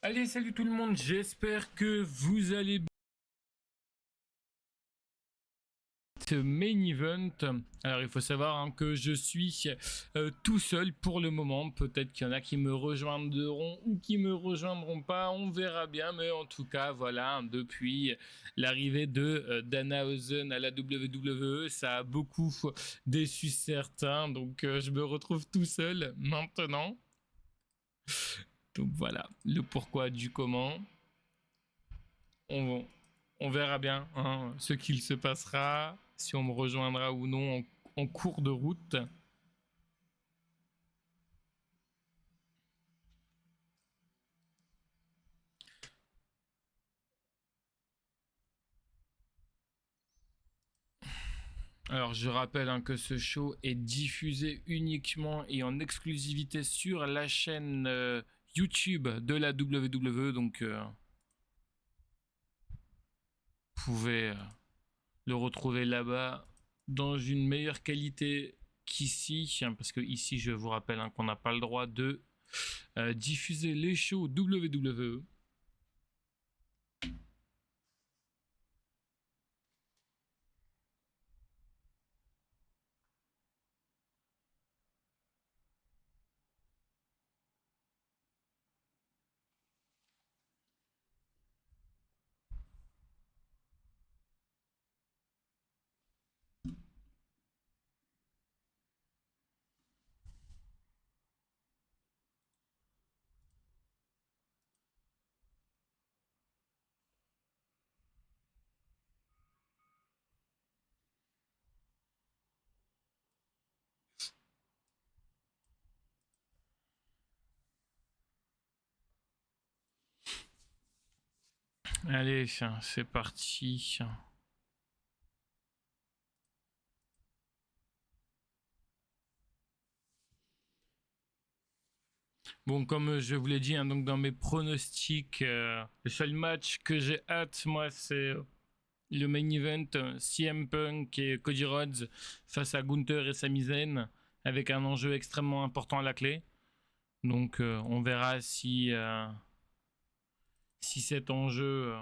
Allez, salut tout le monde, j'espère que vous allez bien. Main event. Alors il faut savoir que je suis tout seul pour le moment. Peut-être qu'il y en a qui me rejoindront ou qui me rejoindront pas, on verra bien. Mais en tout cas, voilà, depuis l'arrivée de Danhausen à la WWE, ça a beaucoup déçu certains. Donc je me retrouve tout seul maintenant. Donc voilà, le pourquoi du comment. On, on verra bien ce qu'il se passera, si on me rejoindra ou non en cours de route. Alors je rappelle que ce show est diffusé uniquement et en exclusivité sur la chaîne YouTube de la WWE, donc vous pouvez le retrouver là-bas dans une meilleure qualité qu'ici, parce que ici je vous rappelle qu'on n'a pas le droit de diffuser les shows WWE. Allez, c'est parti. Bon, comme je vous l'ai dit, donc dans mes pronostics, le seul match que j'ai hâte, moi, c'est le main event CM Punk et Cody Rhodes face à Gunther et Sami Zayn, avec un enjeu extrêmement important à la clé. Donc, on verra si cet enjeu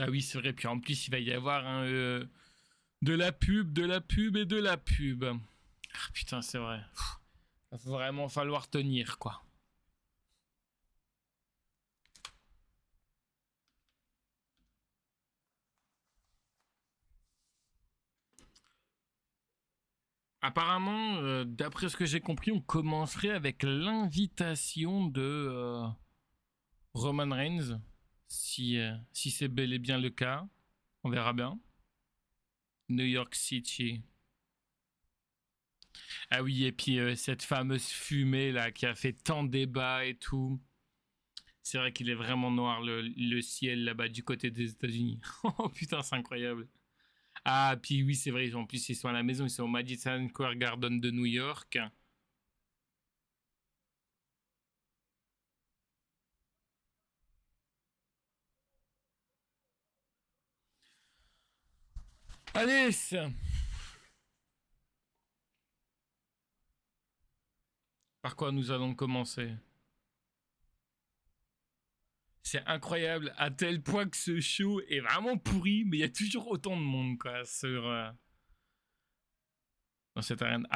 Ah oui, c'est vrai. Puis en plus, il va y avoir de la pub, de la pub et de la pub. Ah, putain, c'est vrai. Il va vraiment falloir tenir, quoi. Apparemment, d'après ce que j'ai compris, on commencerait avec l'invitation de Roman Reigns. Si c'est bel et bien le cas, on verra bien. New York City. Ah oui, et puis cette fameuse fumée là qui a fait tant de débats et tout. C'est vrai qu'il est vraiment noir le ciel là-bas du côté des États-Unis. Oh putain, c'est incroyable. Ah, puis oui, c'est vrai, en plus ils sont à la maison, ils sont au Madison Square Garden de New York. Allez, par quoi nous allons commencer? C'est incroyable à tel point que ce show est vraiment pourri, mais il y a toujours autant de monde quoi sur dans cette arène.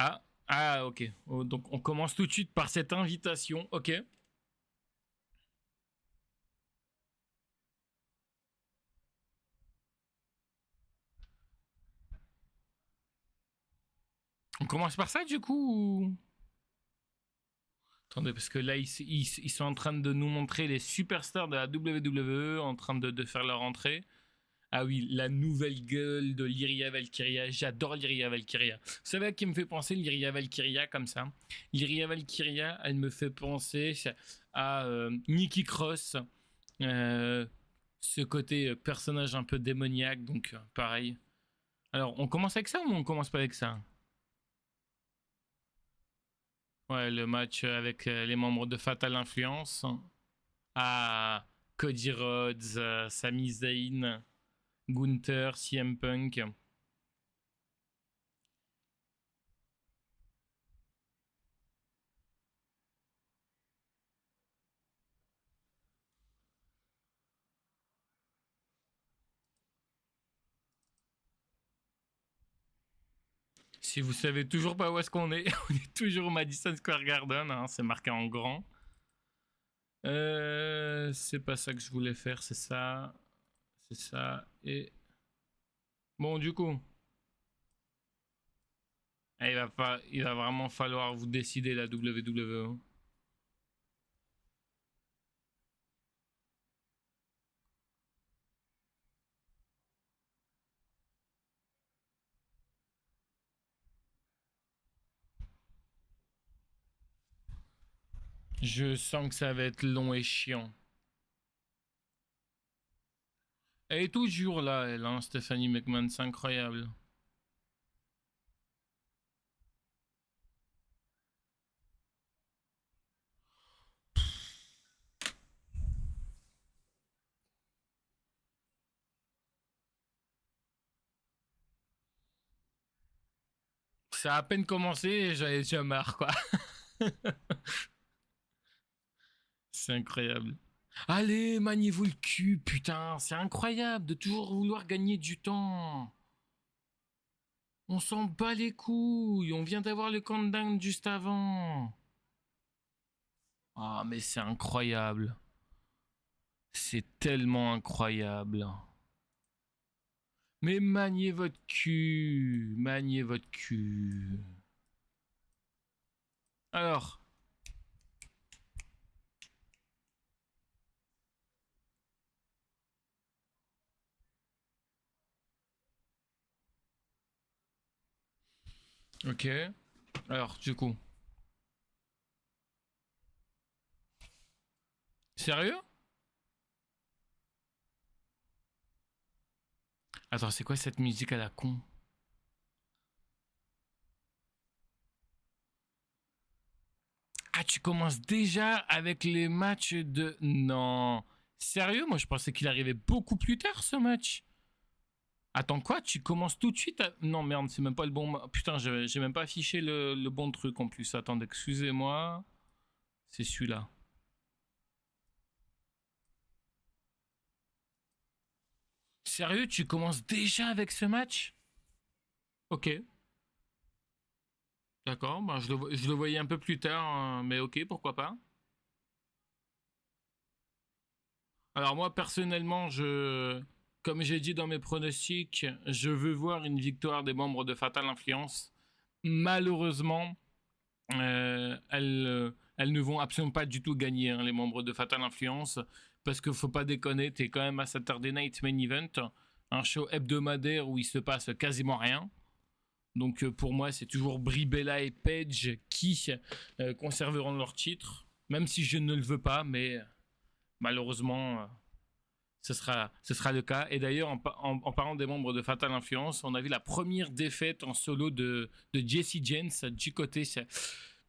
Ah ok. Oh, donc on commence tout de suite par cette invitation. Ok. On commence par ça du coup. Attendez, parce que là, ils sont en train de nous montrer les superstars de la WWE en train de faire leur entrée. Ah oui, la nouvelle gueule de Lyria Valkyria. J'adore Lyria Valkyria. Vous savez à qui me fait penser Lyria Valkyria comme ça? Lyria Valkyria, elle me fait penser à Nikki Cross. Ce côté personnage un peu démoniaque, donc pareil. Alors, on commence avec ça ou on commence pas avec ça? Ouais, le match avec les membres de Fatal Influence. Ah, Cody Rhodes, Sami Zayn, Gunther, CM Punk. Si vous savez toujours pas où est-ce qu'on est, on est toujours au Madison Square Garden, hein, c'est marqué en grand. C'est pas ça que je voulais faire, c'est ça. C'est ça. Et. Bon, du coup. Il va vraiment falloir vous décider la WWE. Je sens que ça va être long et chiant. Elle est toujours là, elle, hein, Stephanie McMahon, c'est incroyable. Ça a à peine commencé et j'avais déjà marre, quoi. C'est incroyable. Allez, maniez-vous le cul, putain, c'est incroyable de toujours vouloir gagner du temps. On s'en bat les couilles, on vient d'avoir le countdown juste avant. Ah, mais c'est incroyable. C'est tellement incroyable. Mais maniez votre cul, maniez votre cul. Alors, ok. Alors, du coup. Sérieux? Attends, c'est quoi cette musique à la con? Ah, tu commences déjà avec les matchs de... Non. Sérieux? Moi, je pensais qu'il arrivait beaucoup plus tard, ce match. Attends, quoi? Tu commences tout de suite à... Non, merde, c'est même pas le bon... Putain, j'ai même pas affiché le bon truc en plus. Attendez, excusez-moi. C'est celui-là. Sérieux, tu commences déjà avec ce match? Ok. D'accord, bah, je le voyais un peu plus tard, mais ok, pourquoi pas. Alors moi, personnellement, comme j'ai dit dans mes pronostics, je veux voir une victoire des membres de Fatal Influence. Malheureusement, elles ne vont absolument pas du tout gagner, hein, les membres de Fatal Influence, parce qu'il faut pas déconner, t'es quand même à Saturday Night Main Event, un show hebdomadaire où il se passe quasiment rien. Donc pour moi, c'est toujours Brie Bella et Paige qui conserveront leur titre, même si je ne le veux pas, mais malheureusement, ce sera le cas. Et d'ailleurs, en parlant des membres de Fatal Influence, on a vu la première défaite en solo de Jesse James du côté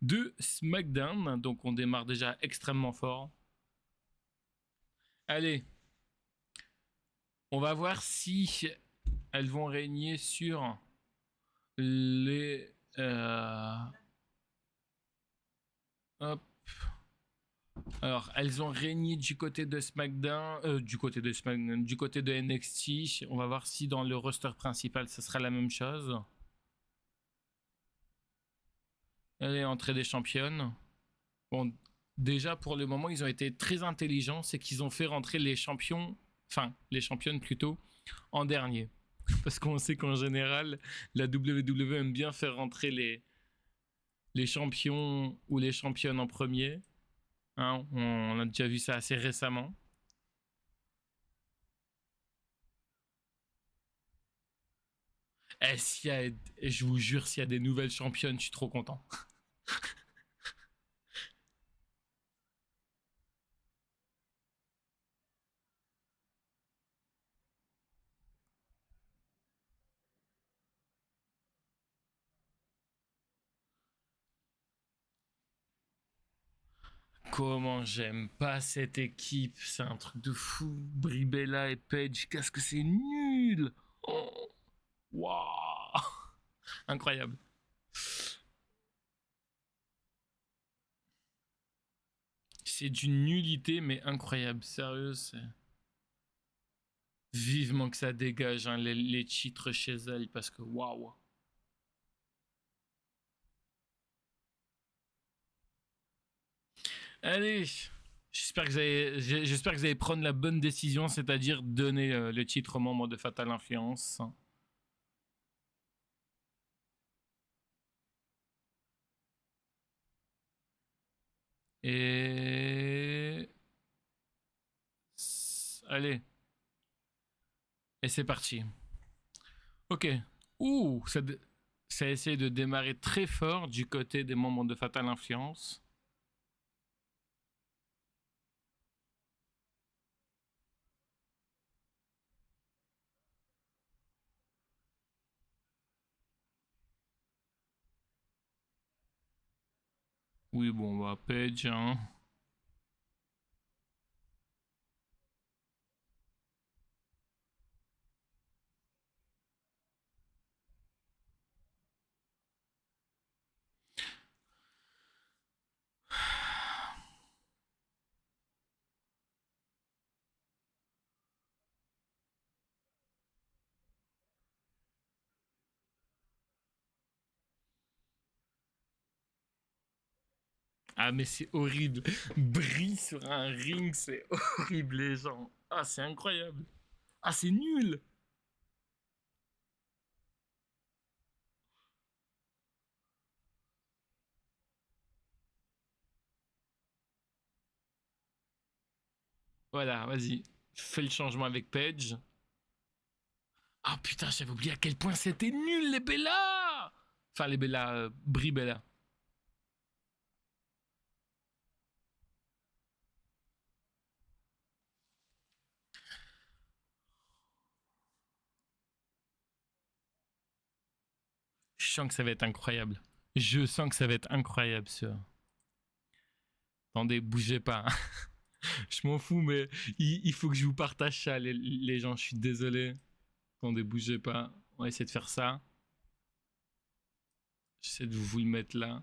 de SmackDown. Donc on démarre déjà extrêmement fort. Allez, on va voir si elles vont régner sur les... hop. Alors, elles ont régné du côté de SmackDown, du côté de NXT. On va voir si dans le roster principal, ce sera la même chose. Allez, entrée des championnes. Bon, déjà pour le moment, ils ont été très intelligents, c'est qu'ils ont fait rentrer les champions, enfin les championnes plutôt, en dernier. Parce qu'on sait qu'en général, la WWE aime bien faire rentrer les champions ou les championnes en premier. Hein, on a déjà vu ça assez récemment. Et je vous jure, s'il y a des nouvelles championnes, je suis trop content. Comment j'aime pas cette équipe, c'est un truc de fou. Bribella et Page, qu'est-ce que c'est nul. Oh, waouh, incroyable. C'est d'une nullité, mais incroyable. Sérieux, c'est... Vivement que ça dégage hein, les titres chez elle, parce que waouh. Allez, j'espère que vous allez prendre la bonne décision, c'est-à-dire donner le titre aux membres de Fatal Influence. Et... Allez. Et c'est parti. Ok. Ouh, ça essaie de démarrer très fort du côté des membres de Fatal Influence. Oui, bon, bah, Page, hein. Ah, mais c'est horrible. Brie sur un ring, c'est horrible, les gens. Ah, c'est incroyable. Ah, c'est nul. Voilà, vas-y. Fais le changement avec Page. Ah, putain, j'avais oublié à quel point c'était nul, les Bella. Enfin, les Bella, Brie Bella. Je sens que ça va être incroyable. Je sens que ça va être incroyable, ce. Attendez, bougez pas. Je m'en fous, mais il faut que je vous partage ça, les gens. Je suis désolé. Attendez, bougez pas. On va essayer de faire ça. J'essaie de vous le mettre là.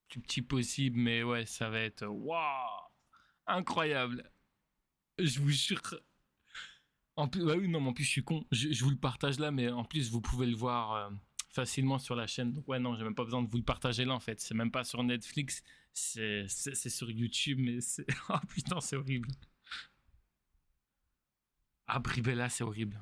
Plus petit possible, mais ouais, ça va être waouh, incroyable. Je vous jure. En plus, bah oui, non, mais en plus, je suis con. Je vous le partage là, mais en plus, vous pouvez le voir facilement sur la chaîne. Donc, ouais, non, j'ai même pas besoin de vous le partager là, en fait. C'est même pas sur Netflix. C'est sur YouTube, mais c'est. Oh putain, c'est horrible. Ah, Bribella, c'est horrible.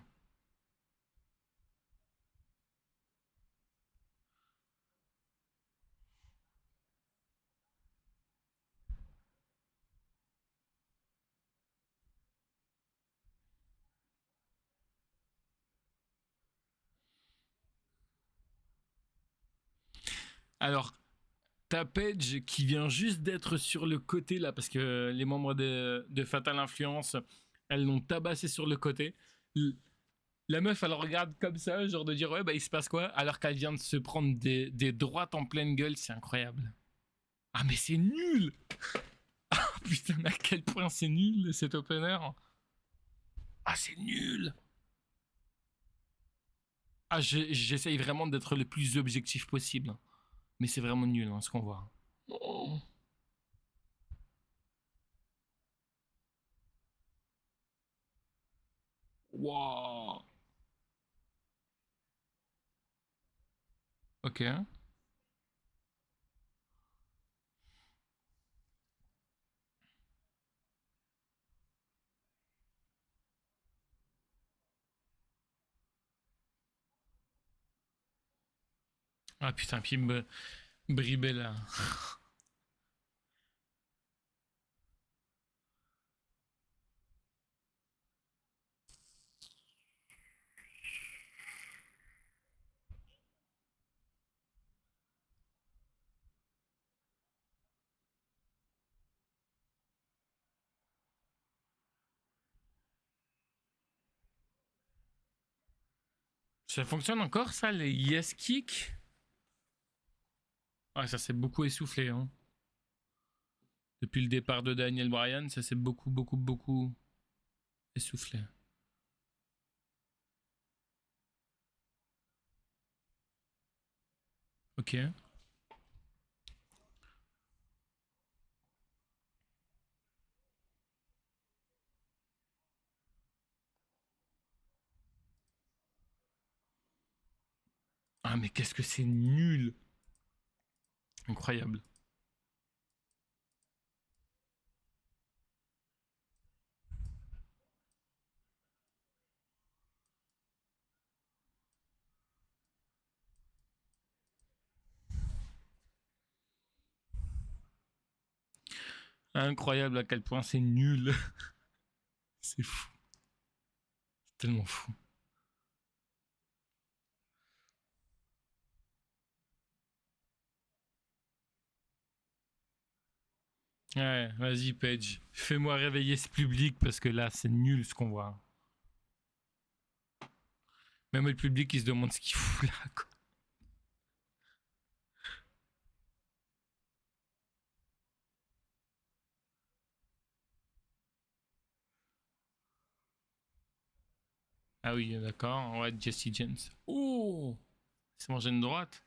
Alors, ta Page qui vient juste d'être sur le côté là, parce que les membres de Fatal Influence, elles l'ont tabassé sur le côté. La meuf, elle regarde comme ça, genre de dire ouais, bah il se passe quoi, alors qu'elle vient de se prendre des droites en pleine gueule, c'est incroyable. Ah, mais c'est nul! Oh, putain, à quel point c'est nul cet opener! Ah, c'est nul! Ah, j'essaye vraiment d'être le plus objectif possible. Mais c'est vraiment nul hein, ce qu'on voit. Oh. Wow. Ok. Ah putain, puis il me bribait là. Ça fonctionne encore ça, les yes kick? Ah, ça s'est beaucoup essoufflé, hein. Depuis le départ de Daniel Bryan, ça s'est beaucoup essoufflé. Ok. Ah, mais qu'est-ce que c'est nul! Incroyable. Incroyable à quel point c'est nul. C'est fou. C'est tellement fou. Ouais, vas-y, Page. Fais-moi réveiller ce public parce que là, c'est nul ce qu'on voit. Même le public, il se demande ce qu'il fout là, quoi. Ah oui, d'accord. Ouais, Jesse James. Oh! C'est mangé une droite.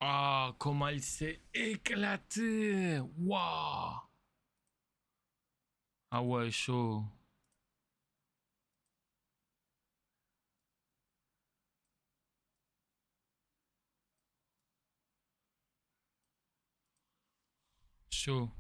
Ah, comment il s'est éclaté! Waouh! Ah ouais, chaud. Chaud.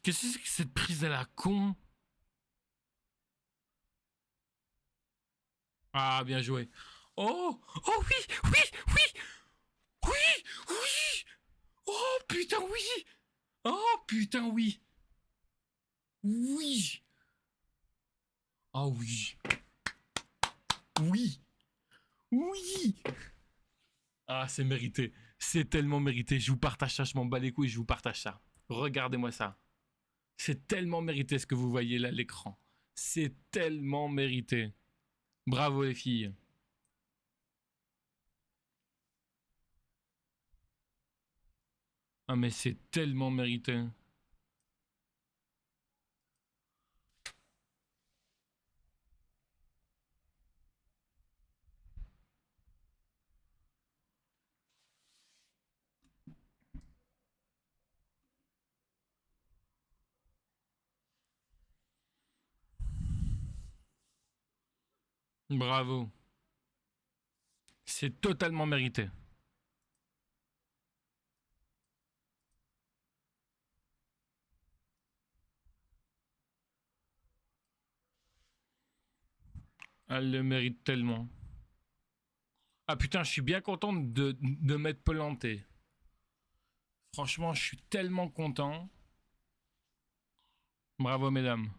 Qu'est-ce que c'est que cette prise à la con? Ah, bien joué. Oh! Oh oui! Oui! Oui! Oui! Oui! Oh putain, oui! Oh putain, oui! Oui! Ah oui! Oui! Oui! Ah, c'est mérité. C'est tellement mérité. Je vous partage ça, je m'en bats les couilles, je vous partage ça. Regardez-moi ça. C'est tellement mérité ce que vous voyez là à l'écran. C'est tellement mérité. Bravo les filles. Ah mais c'est tellement mérité. Bravo. C'est totalement mérité. Elle le mérite tellement. Ah putain, je suis bien content de m'être planté. Franchement, je suis tellement content. Bravo mesdames.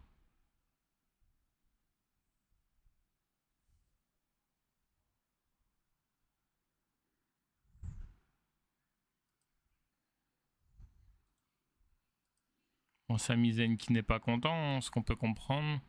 Bon, Sami Zayn qui n'est pas content, hein, ce qu'on peut comprendre.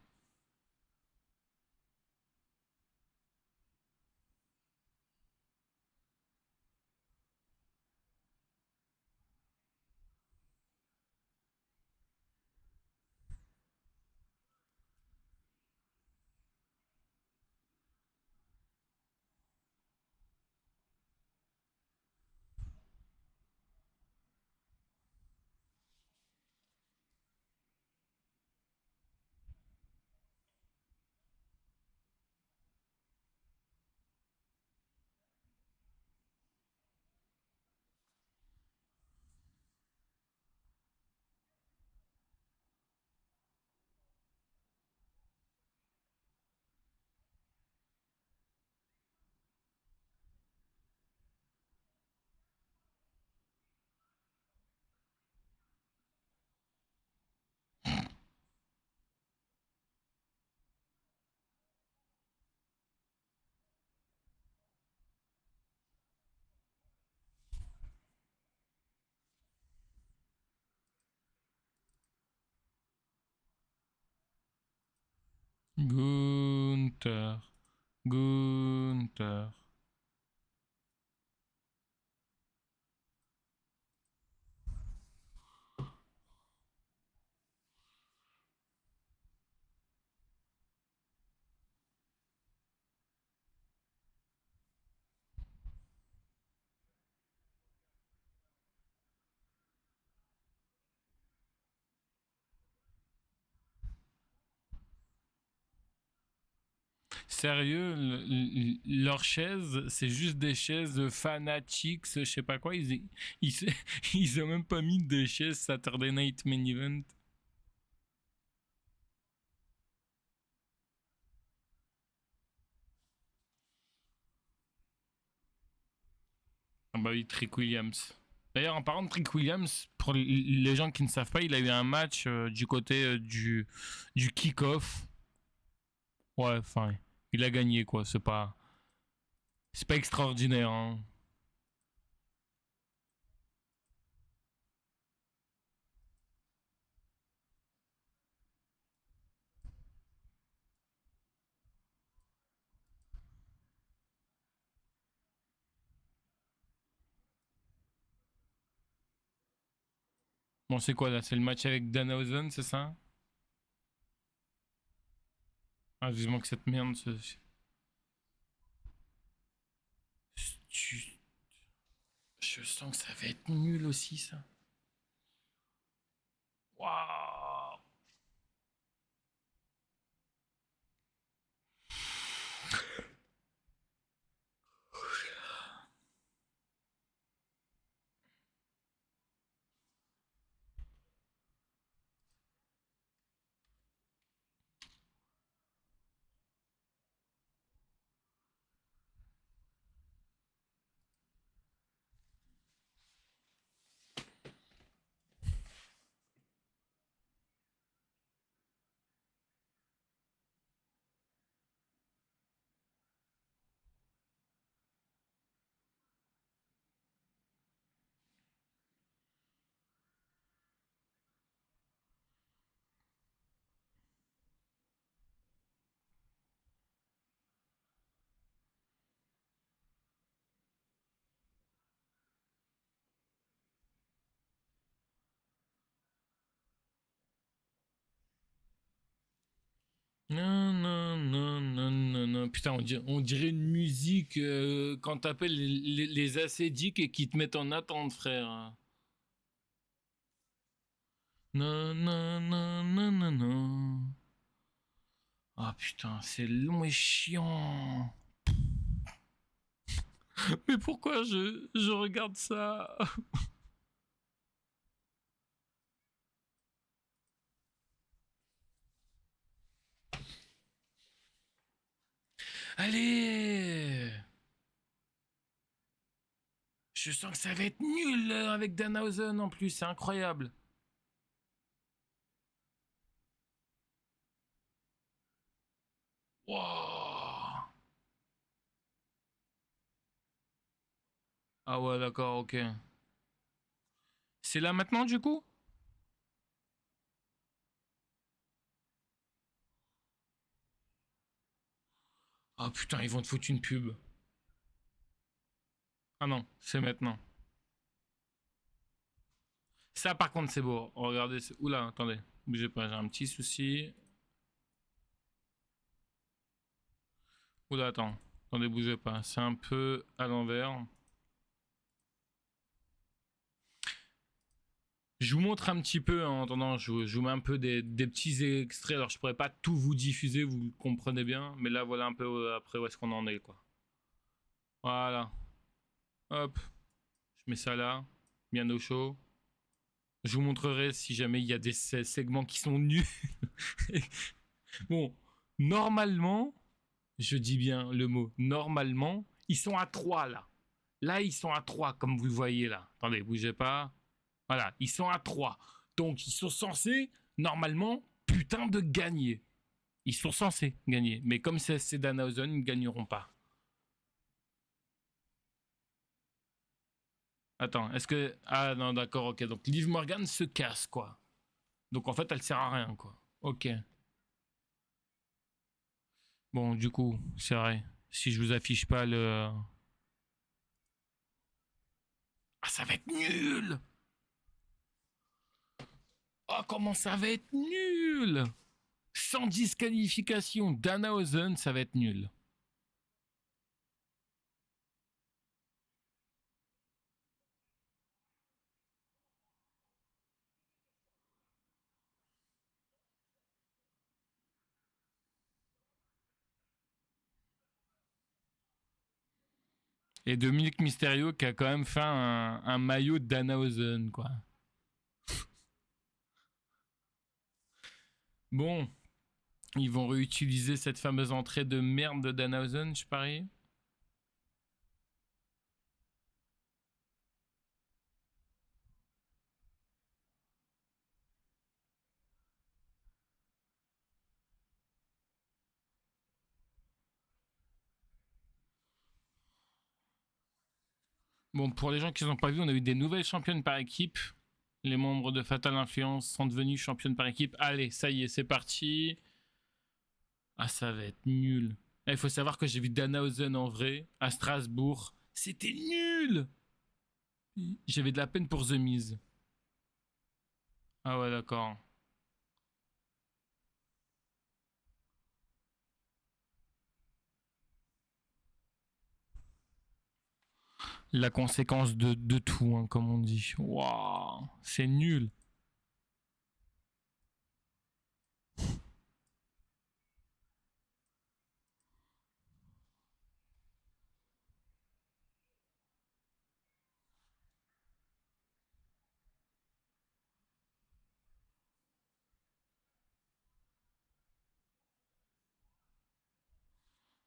Gunther. Gunther. Sérieux, leurs chaises, c'est juste des chaises fanatiques, je sais pas quoi. Ils, ils ont même pas mis des chaises Saturday Night Main Event. Ah bah oui, Trick Williams. D'ailleurs, en parlant de Trick Williams, pour les gens qui ne savent pas, il a eu un match du côté du kick-off. Ouais, enfin, il a gagné quoi. C'est pas extraordinaire. Hein. Bon, c'est quoi là? C'est le match avec Danhausen, c'est ça? Ah, vivement que cette merde se... Je sens que ça va être nul aussi, ça. Waouh! Non, non, non, non, non, non. Putain, on dirait une musique quand t'appelles les acédiques et qui te mettent en attente, frère. Non, non, non, non, non, non. Ah putain, c'est long et chiant. Mais pourquoi je regarde ça? Allez! Je sens que ça va être nul avec Danhausen en plus, c'est incroyable. Wow. Ah ouais, d'accord, ok. C'est là maintenant du coup? Ah putain, ils vont te foutre une pub. Ah non, c'est maintenant. Ça, par contre, c'est beau. Regardez. Oula, attendez. Bougez pas, j'ai un petit souci. Oula, attends. Attendez, bougez pas. C'est un peu à l'envers. Je vous montre un petit peu en attendant. Je vous mets un peu des petits extraits. Alors, je pourrais pas tout vous diffuser, vous le comprenez bien. Mais là, voilà un peu après où est-ce qu'on en est, quoi. Voilà. Hop. Je mets ça là. Bien au chaud. Je vous montrerai si jamais il y a des segments qui sont nuls. Bon, normalement, je dis bien le mot normalement, ils sont à 3 là. Là, ils sont à 3 comme vous le voyez là. Attendez, bougez pas. Voilà, ils sont à 3. Donc, ils sont censés, normalement, putain de gagner. Ils sont censés gagner. Mais comme c'est Danhausen, ils ne gagneront pas. Attends, est-ce que... Ah non, d'accord, ok. Donc, Liv Morgan se casse, quoi. Donc, en fait, elle sert à rien, quoi. Ok. Bon, du coup, c'est vrai. Si je vous affiche pas le... Ah, ça va être nul. Oh, comment ça va être nul. Sans disqualification, Danhausen, ça va être nul. Et Dominique Mysterio qui a quand même fait un maillot de Danhausen, quoi. Bon, ils vont réutiliser cette fameuse entrée de merde de Danhausen, je parie. Bon, pour les gens qui n'ont pas vu, on a eu des nouvelles championnes par équipe. Les membres de Fatal Influence sont devenus championnes par équipe. Allez, ça y est, c'est parti. Ah, ça va être nul. Il faut savoir que j'ai vu Danhausen en vrai à Strasbourg. C'était nul. J'avais de la peine pour The Miz. Ah ouais, d'accord. La conséquence de tout, hein, comme on dit. Waouh, c'est nul.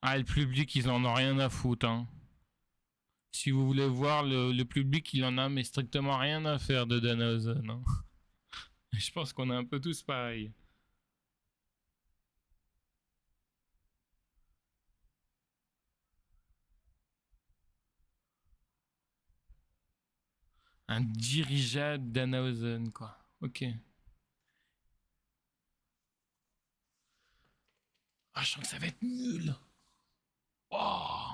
Ah, le public, ils en ont rien à foutre. Hein. Si vous voulez voir, le public, il en a mais strictement rien à faire de Danhausen. Hein. Je pense qu'on est un peu tous pareils. Un dirigeable Danhausen, quoi. Ok. Ah, je sens que ça va être nul. Oh.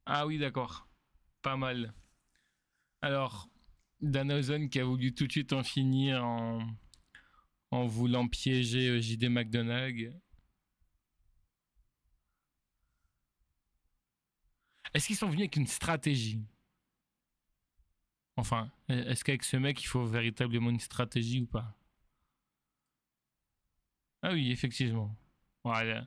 Ah oui, d'accord. Pas mal. Alors, Danhausen qui a voulu tout de suite en finir en voulant piéger JD McDonagh. Est-ce qu'ils sont venus avec une stratégie? Enfin, est-ce qu'avec ce mec, il faut véritablement une stratégie ou pas? Ah oui, effectivement. Voilà.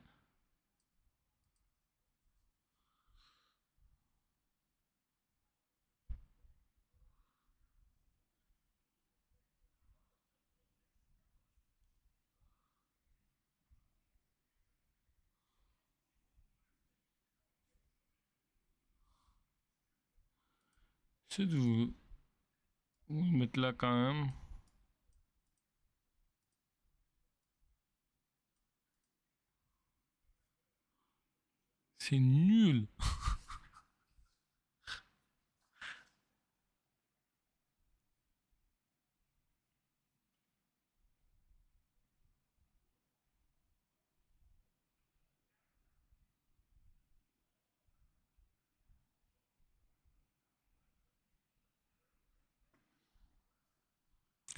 C'est de vous mettre là quand même. C'est nul.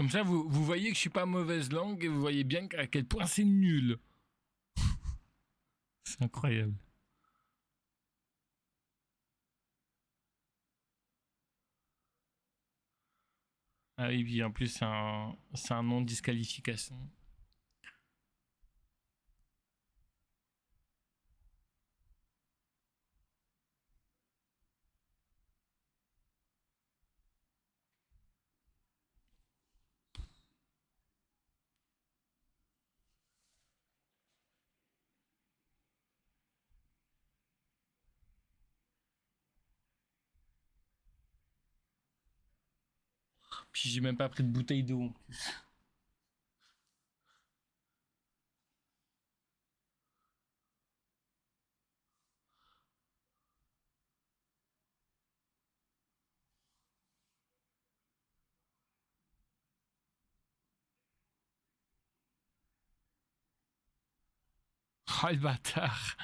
Comme ça, vous voyez que je suis pas mauvaise langue et vous voyez bien à quel point c'est nul. C'est incroyable. Ah oui, puis en plus, c'est un non-disqualification. Puis j'ai même pas pris de bouteille d'eau en plus. Oh le bâtard.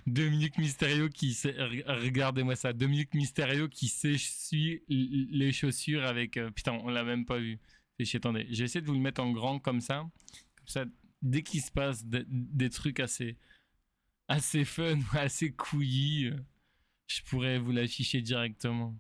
Dominique Mysterio qui regardez-moi ça, Dominique Mysterio qui s'essuie les chaussures avec putain, on l'a même pas vu. Fait chier, attendez, je vais essayer de vous le mettre en grand comme ça. Comme ça, dès qu'il se passe des trucs assez fun, assez couillis, je pourrais vous l'afficher directement.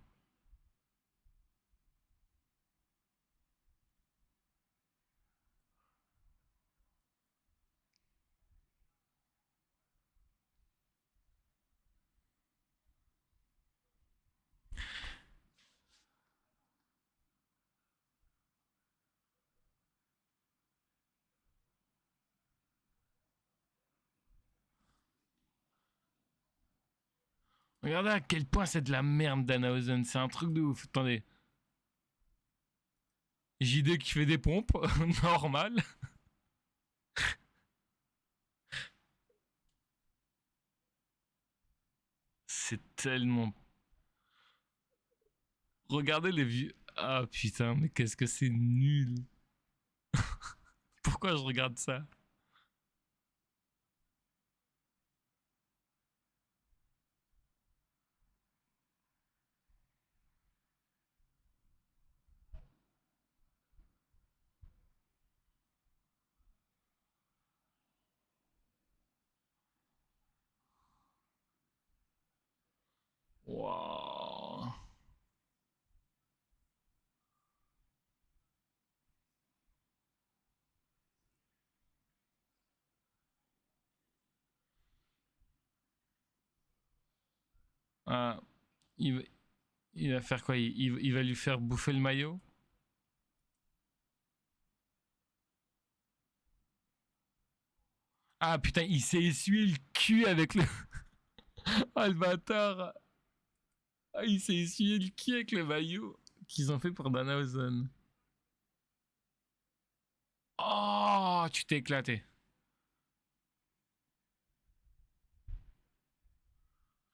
Regardez à quel point c'est de la merde Danhausen, c'est un truc de ouf. Attendez. JD qui fait des pompes, normal. C'est tellement. Regardez les vieux. Ah putain, mais qu'est-ce que c'est nul. Pourquoi je regarde ça? Waouh. Ah, il, il va faire quoi? Il va lui faire bouffer le maillot? Ah putain, il s'est essuyé le cul avec le. Ah le bâtard! Ah, il s'est essuyé le cul avec le maillot qu'ils ont fait pour Danhausen. Oh, tu t'es éclaté.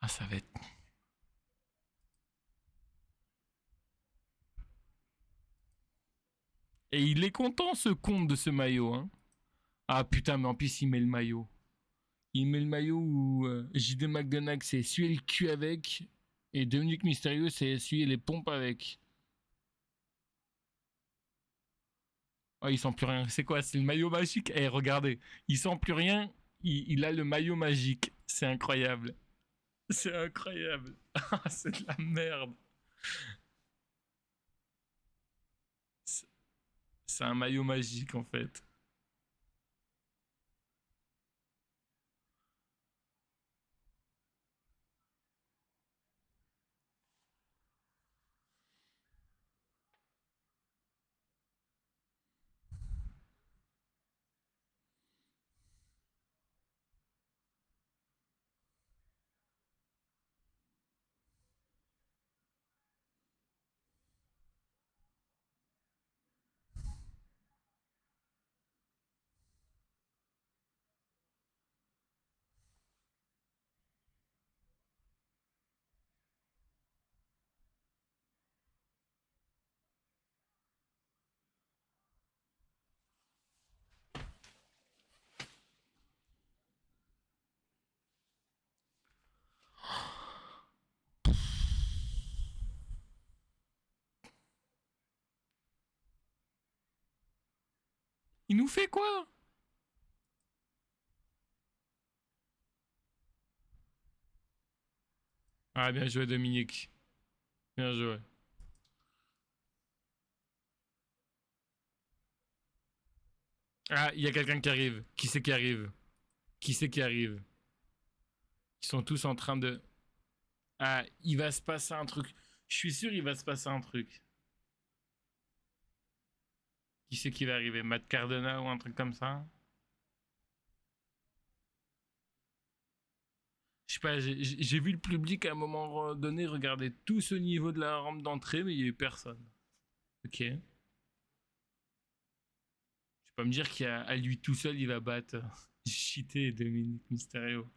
Ah, ça va être. Et il est content ce compte de ce maillot, hein. Ah putain, mais en plus il met le maillot. Il met le maillot où JD McDonagh s'est essuyé le cul avec et Dominique Mysterio s'est essuyé les pompes avec. Oh, il sent plus rien. C'est quoi? C'est le maillot magique? Eh, regardez. Il sent plus rien. Il a le maillot magique. C'est incroyable. C'est incroyable. C'est de la merde. C'est un maillot magique en fait. Il nous fait quoi? Ah, bien joué, Dominique. Bien joué. Ah, il y a quelqu'un qui arrive. Qui c'est qui arrive? Qui c'est qui arrive? Ils sont tous en train de... Ah, il va se passer un truc. Je suis sûr il va se passer un truc. Qui c'est qui va arriver? Matt Cardona ou un truc comme ça? Je sais pas, j'ai vu le public à un moment donné regarder tout ce niveau de la rampe d'entrée, mais il y a eu personne. Ok. Tu vas pas me dire qu'à lui tout seul, il va battre Cheaté et Dominique Mysterio.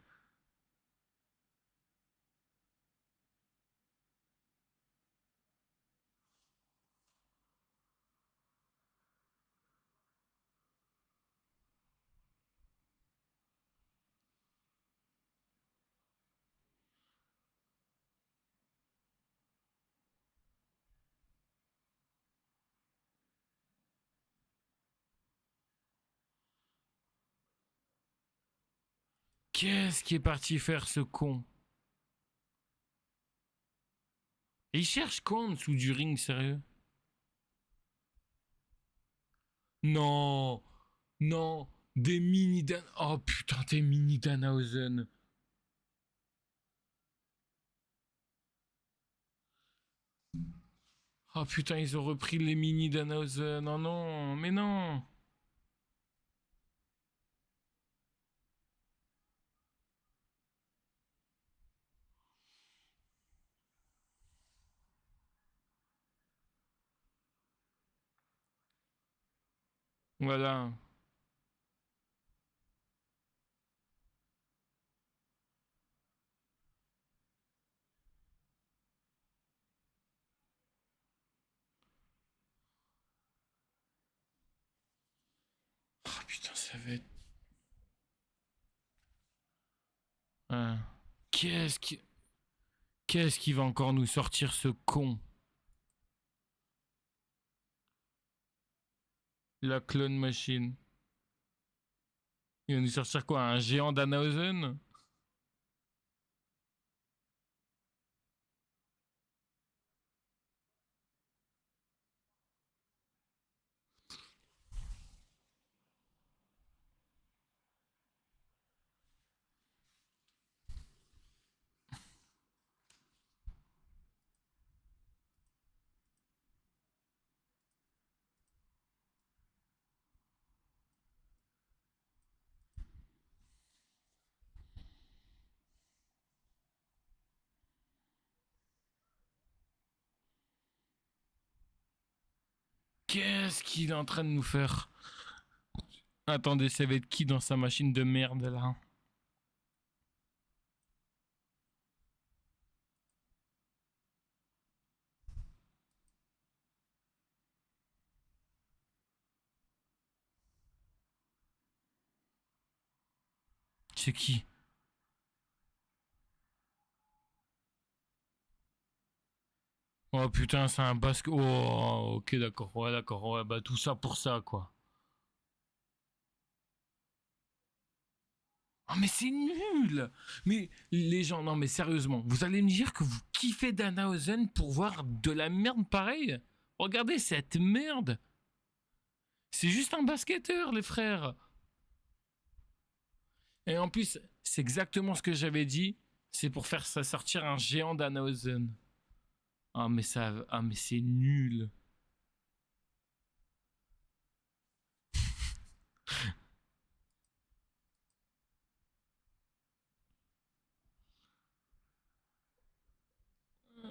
Qu'est-ce qui est parti faire ce con? Et il cherche quoi en dessous du ring, sérieux? Non, non, des mini Dan... Oh putain, des mini Danhausen. Oh putain, ils ont repris les mini Danhausen. Oh non, mais non. Voilà. Oh putain, ça va être... Ah. Qu'est-ce qui... Qu'est-ce qui va encore nous sortir ce con? La clone machine. Il va nous sortir quoi? Un géant Danhausen? Qu'est-ce qu'il est en train de nous faire? Attendez, ça va être qui dans sa machine de merde là? C'est qui? Oh putain, c'est un basque. Oh, ok, d'accord. Ouais, d'accord. Ouais, bah tout ça pour ça, quoi. Oh, mais c'est nul! Mais les gens, non, mais sérieusement, vous allez me dire que vous kiffez Danhausen pour voir de la merde pareille? Regardez cette merde! C'est juste un basketteur, les frères! Et en plus, c'est exactement ce que j'avais dit. C'est pour faire ça sortir un géant Danhausen. Ah, mais ça. Ah, mais c'est nul!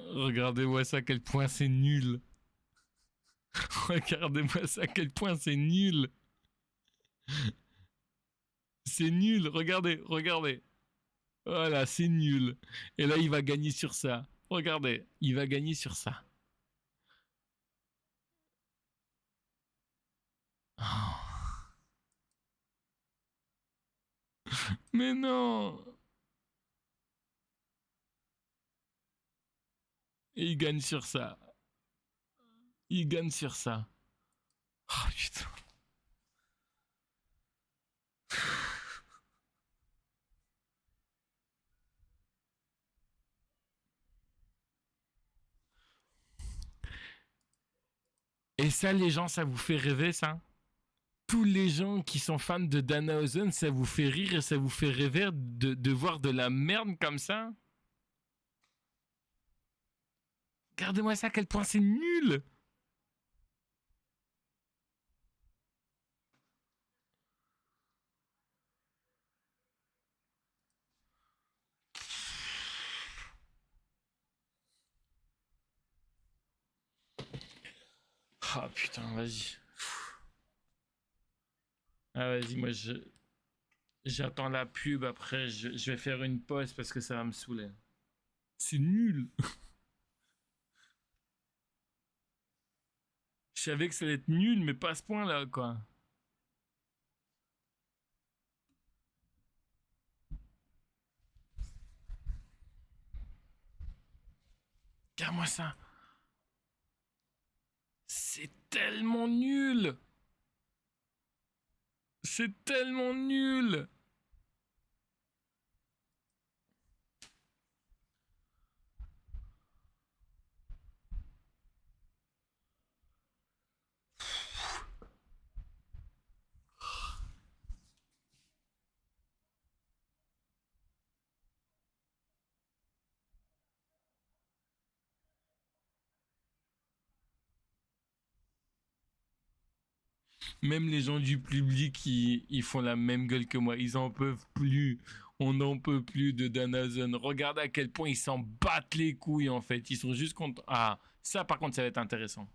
Regardez-moi ça, à quel point c'est nul! Regardez-moi ça, à quel point c'est nul! C'est nul, regardez, regardez. Voilà, c'est nul. Et là, il va gagner sur ça. Regardez, il va gagner sur ça. Oh. Mais non. Et il gagne sur ça. Il gagne sur ça. Oh putain. Et ça, les gens, ça vous fait rêver, ça? Tous les gens qui sont fans de Danhausen, ça vous fait rire et ça vous fait rêver de voir de la merde comme ça? Regardez-moi ça, à quel point c'est nul! Ah putain, vas-y. Ah vas-y, j'attends la pub, après je vais faire une pause parce que ça va me saouler. C'est nul! Je savais que ça allait être nul, mais pas à ce point-là, quoi. Regarde-moi ça. C'est tellement nul! C'est tellement nul! Même les gens du public, ils font la même gueule que moi. Ils en peuvent plus. On n'en peut plus de Danazon. Regarde à quel point ils s'en battent les couilles, en fait. Ils sont juste contents. Ah, ça, par contre, ça va être intéressant.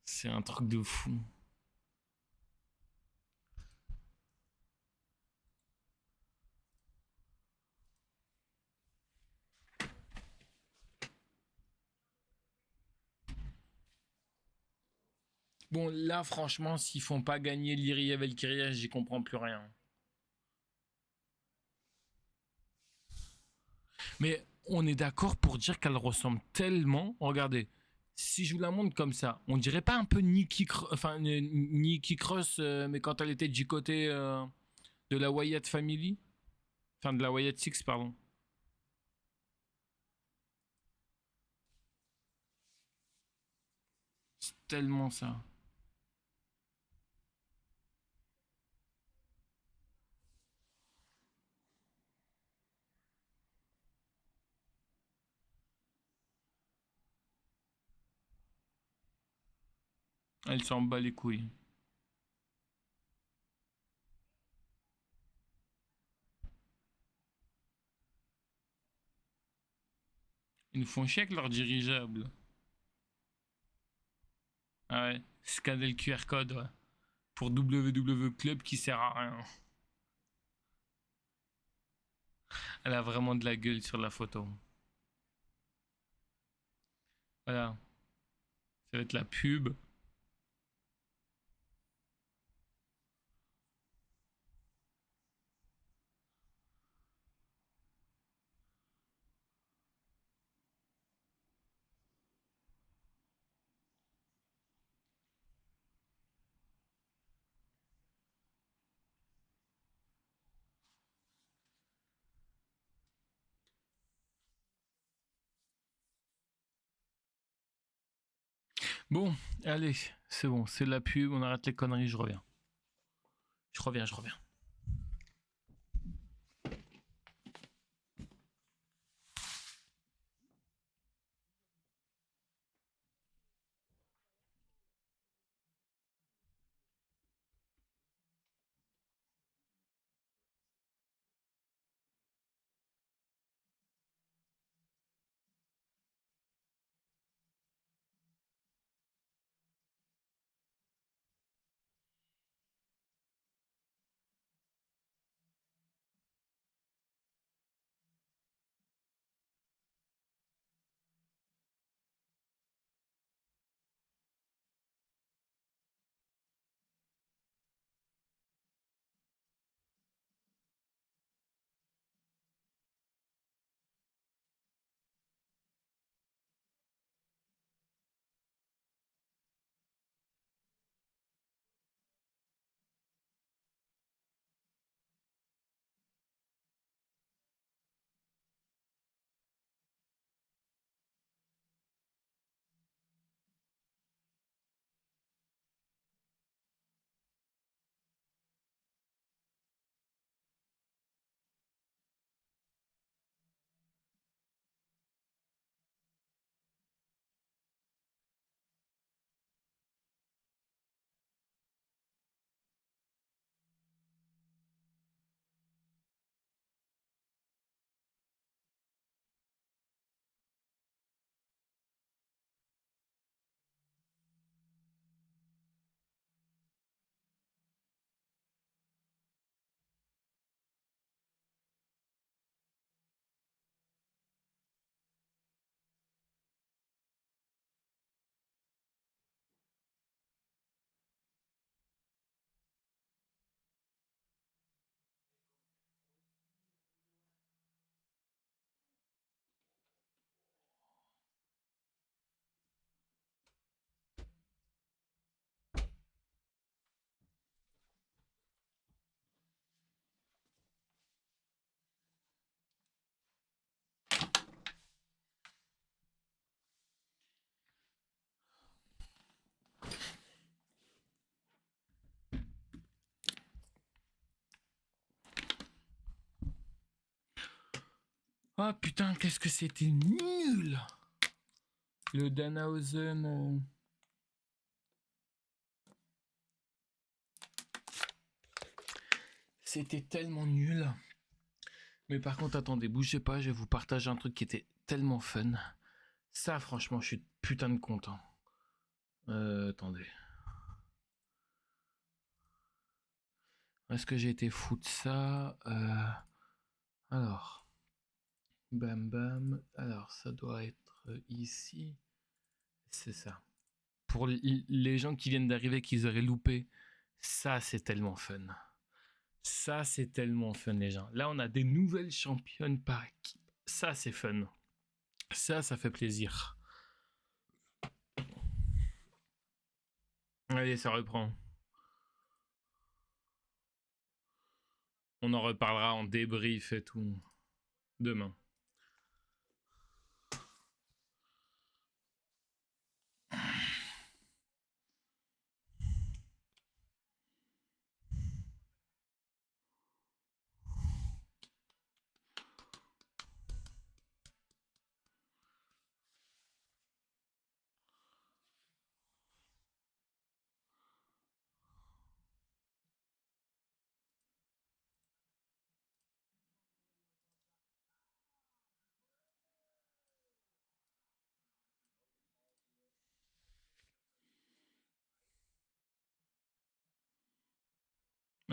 C'est un truc de fou. Bon, là, franchement, s'ils font pas gagner l'Iria Valkyria, j'y comprends plus rien. Mais on est d'accord pour dire qu'elle ressemble tellement. Regardez, si je vous la montre comme ça, on dirait pas un peu Nikki Cross, mais quand elle était du côté de la Wyatt Family, enfin de la Wyatt Six, pardon. C'est tellement ça. Elle s'en bat les couilles. Ils nous font chier avec leur dirigeable. Ah ouais, scanner le QR code, ouais. Pour WW Club qui sert à rien. Elle a vraiment de la gueule sur la photo. Voilà, ça va être la pub. Bon, allez, c'est bon, c'est la pub, on arrête les conneries, je reviens. Je reviens. Ah putain, qu'est-ce que c'était nul! Le Danhausen. C'était tellement nul. Mais par contre, attendez, bougez pas, je vais vous partager un truc qui était tellement fun. Ça, franchement, je suis putain de content. Attendez. Est-ce que j'ai été fou de ça? Alors. Bam bam. Alors, ça doit être ici. C'est ça. Pour les gens qui viennent d'arriver, qu'ils auraient loupé, ça, c'est tellement fun. Ça, c'est tellement fun, les gens. Là, on a des nouvelles championnes par équipe. Ça, c'est fun. Ça fait plaisir. Allez, ça reprend. On en reparlera en débrief et tout. Demain.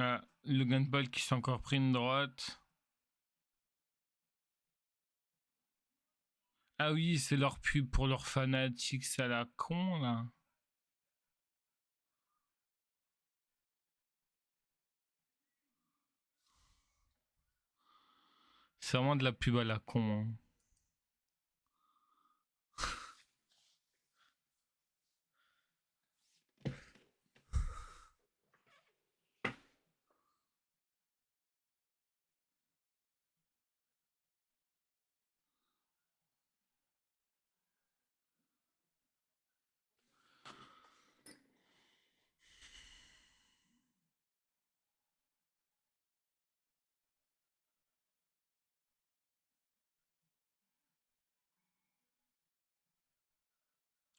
Ah, le gunball qui s'est encore pris une droite. Ah oui, c'est leur pub pour leurs fanatiques, ça la con là. C'est vraiment de la pub à la con. Hein.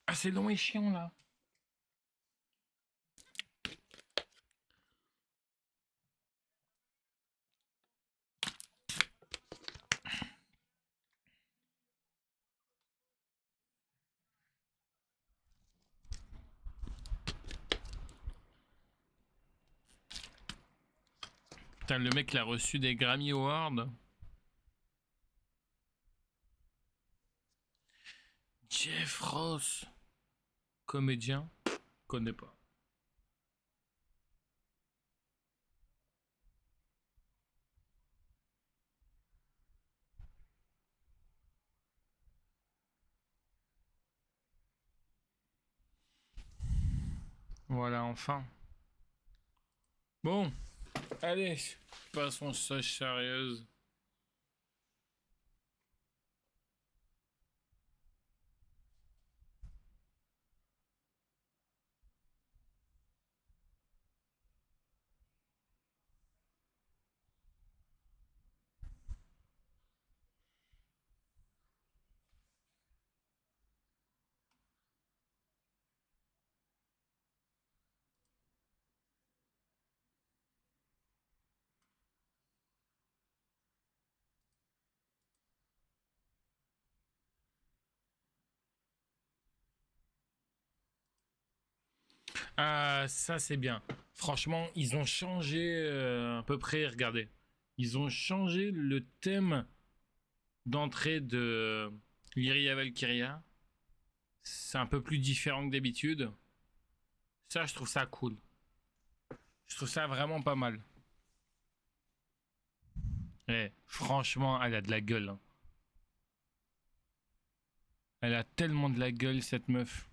Ah, c'est long et chiant là. Putain, le mec l'a reçu des Grammy Awards. Jeff Ross. Comédien. Connais pas. Voilà, enfin. Bon, allez, passons aux choses sérieuses. Ah, ça c'est bien. Franchement, ils ont changé à peu près, regardez. Ils ont changé le thème d'entrée de Lyria Valkyria. C'est un peu plus différent que d'habitude. Ça, je trouve ça cool. Je trouve ça vraiment pas mal. Eh, franchement, elle a de la gueule. Hein. Elle a tellement de la gueule, cette meuf.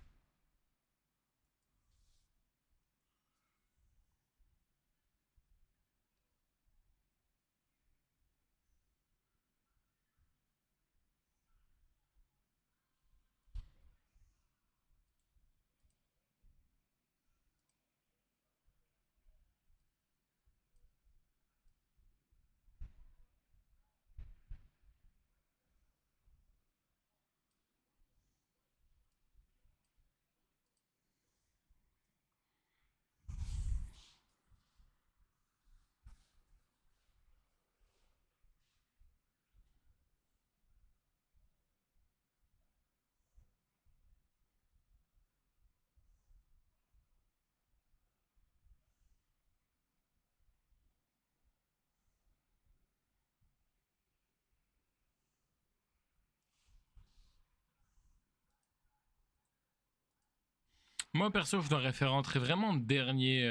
Moi perso, je l'aurais fait rentrer vraiment dernier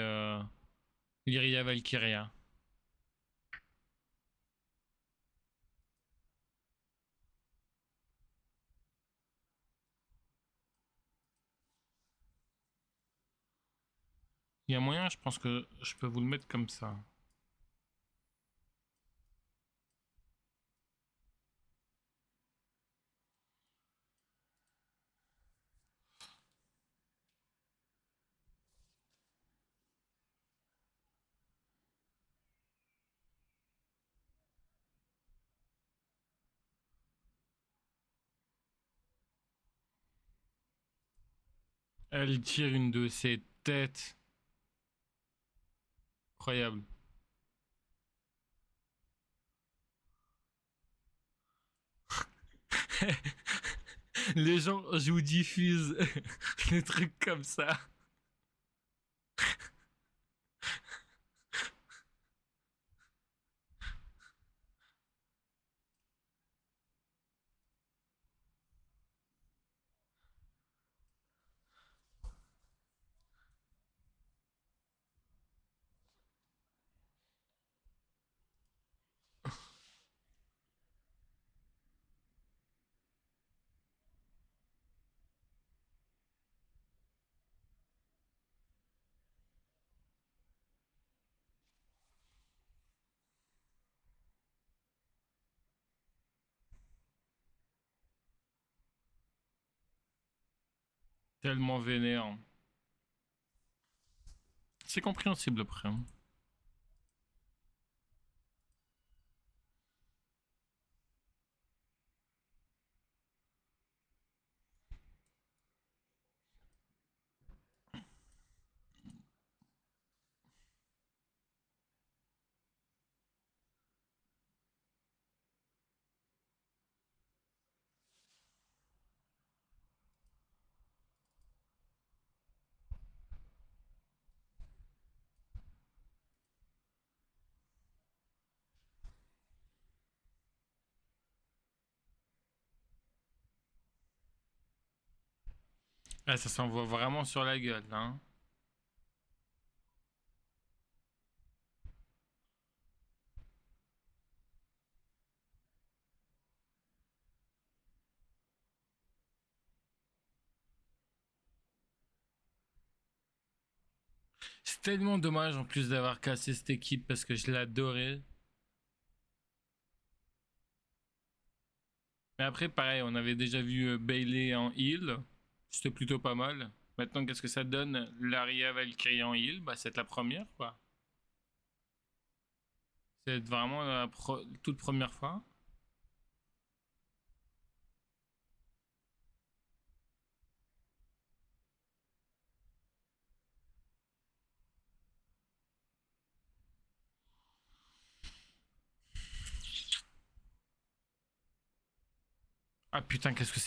Lyria Valkyria. Il y a moyen, je pense que je peux vous le mettre comme ça. Elle tire une de ses têtes. Incroyable. Les gens, je vous diffuse des trucs comme ça. Tellement vénère. C'est compréhensible après, hein. Ah, ça s'envoie vraiment sur la gueule, hein. C'est tellement dommage en plus d'avoir cassé cette équipe parce que je l'adorais. Mais après, pareil, on avait déjà vu Bailey en heal. C'était plutôt pas mal. Maintenant, qu'est-ce que ça donne? Laria Valkyrie en heal, bah, c'est la première, quoi. C'est vraiment la toute première fois. Ah putain, qu'est-ce que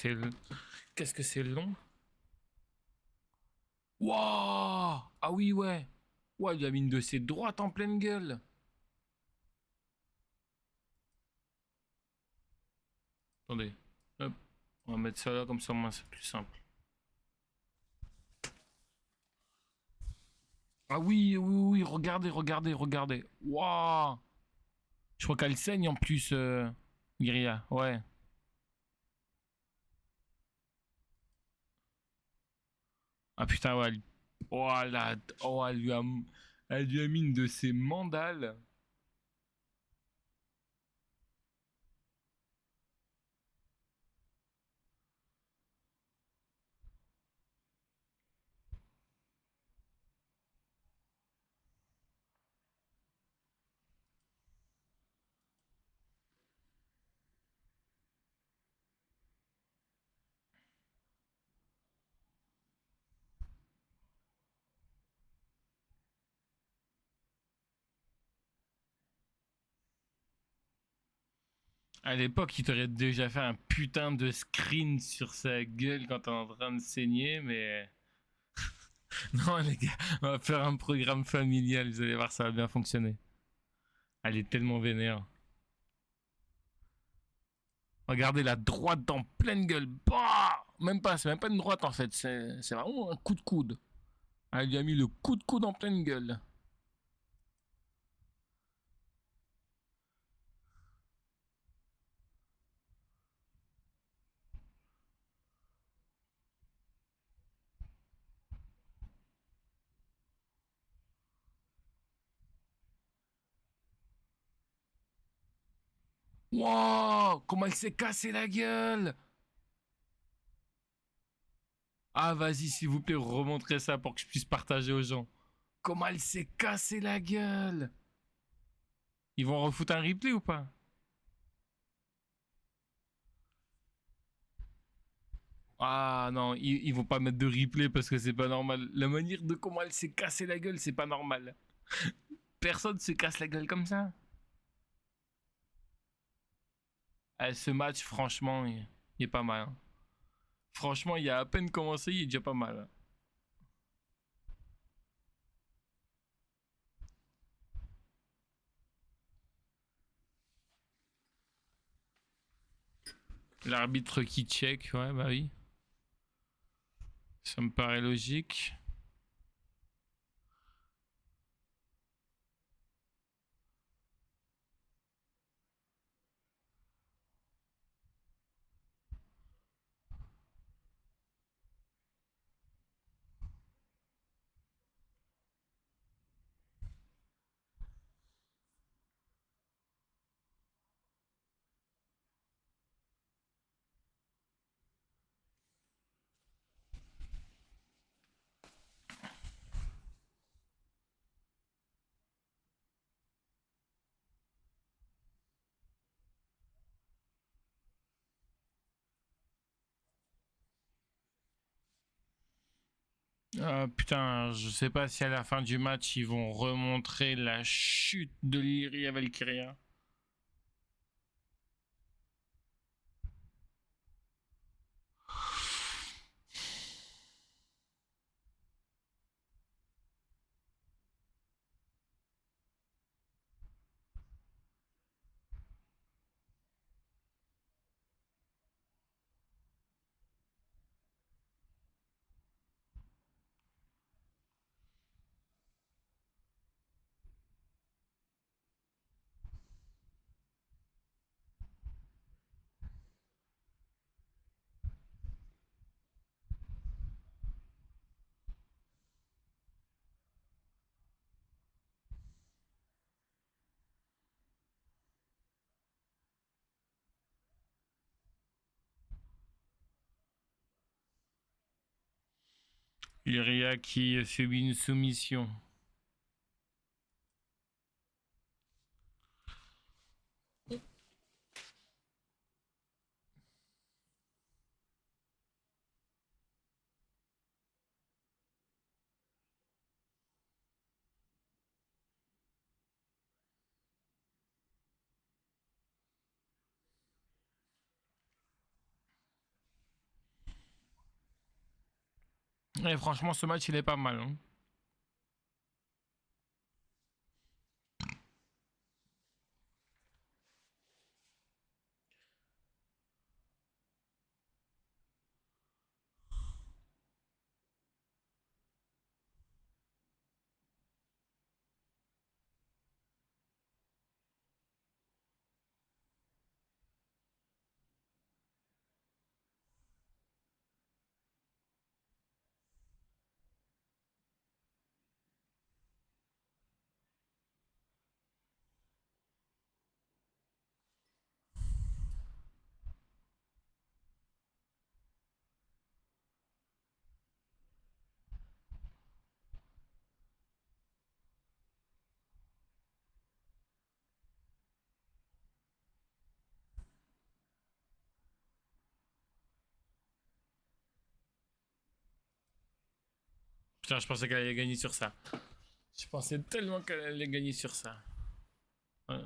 c'est long. Wouah. Ah oui, ouais. Ouais, il a mis une de ses droites en pleine gueule. Attendez. Hop. On va mettre ça là, comme ça, moi, c'est plus simple. Ah oui, oui, oui, regardez, regardez, regardez. Waouh. Je crois qu'elle saigne en plus, Iria. Ouais. Ah putain, ouais. Oh, oh, elle lui a mis une de ses mandales. À l'époque, il t'aurait déjà fait un putain de screen sur sa gueule quand t'es en train de saigner, mais. Non, les gars, on va faire un programme familial, vous allez voir, ça va bien fonctionner. Elle est tellement vénère. Regardez la droite en pleine gueule. Bah, même pas, c'est même pas une droite en fait. C'est vraiment un coup de coude. Elle lui a mis le coup de coude en pleine gueule. Wow, comment elle s'est cassé la gueule. Ah, vas-y, s'il vous plaît, remontrez ça pour que je puisse partager aux gens. Comment elle s'est cassé la gueule. Ils vont refoutre un replay ou pas? Ah non, ils vont pas mettre de replay parce que c'est pas normal. La manière de comment elle s'est cassé la gueule, c'est pas normal. Personne se casse la gueule comme ça. Ah, ce match, franchement, il est pas mal, hein. Franchement, il a à peine commencé, il est déjà pas mal, hein. L'arbitre qui check, ouais, bah oui. Ça me paraît logique. Putain, je sais pas si à la fin du match ils vont remontrer la chute de Lyria Valkyria. Lyria qui subit une soumission. Et franchement, ce match il est pas mal, hein. Putain, je pensais qu'elle allait gagner sur ça. Je pensais tellement qu'elle allait gagner sur ça. Ouais.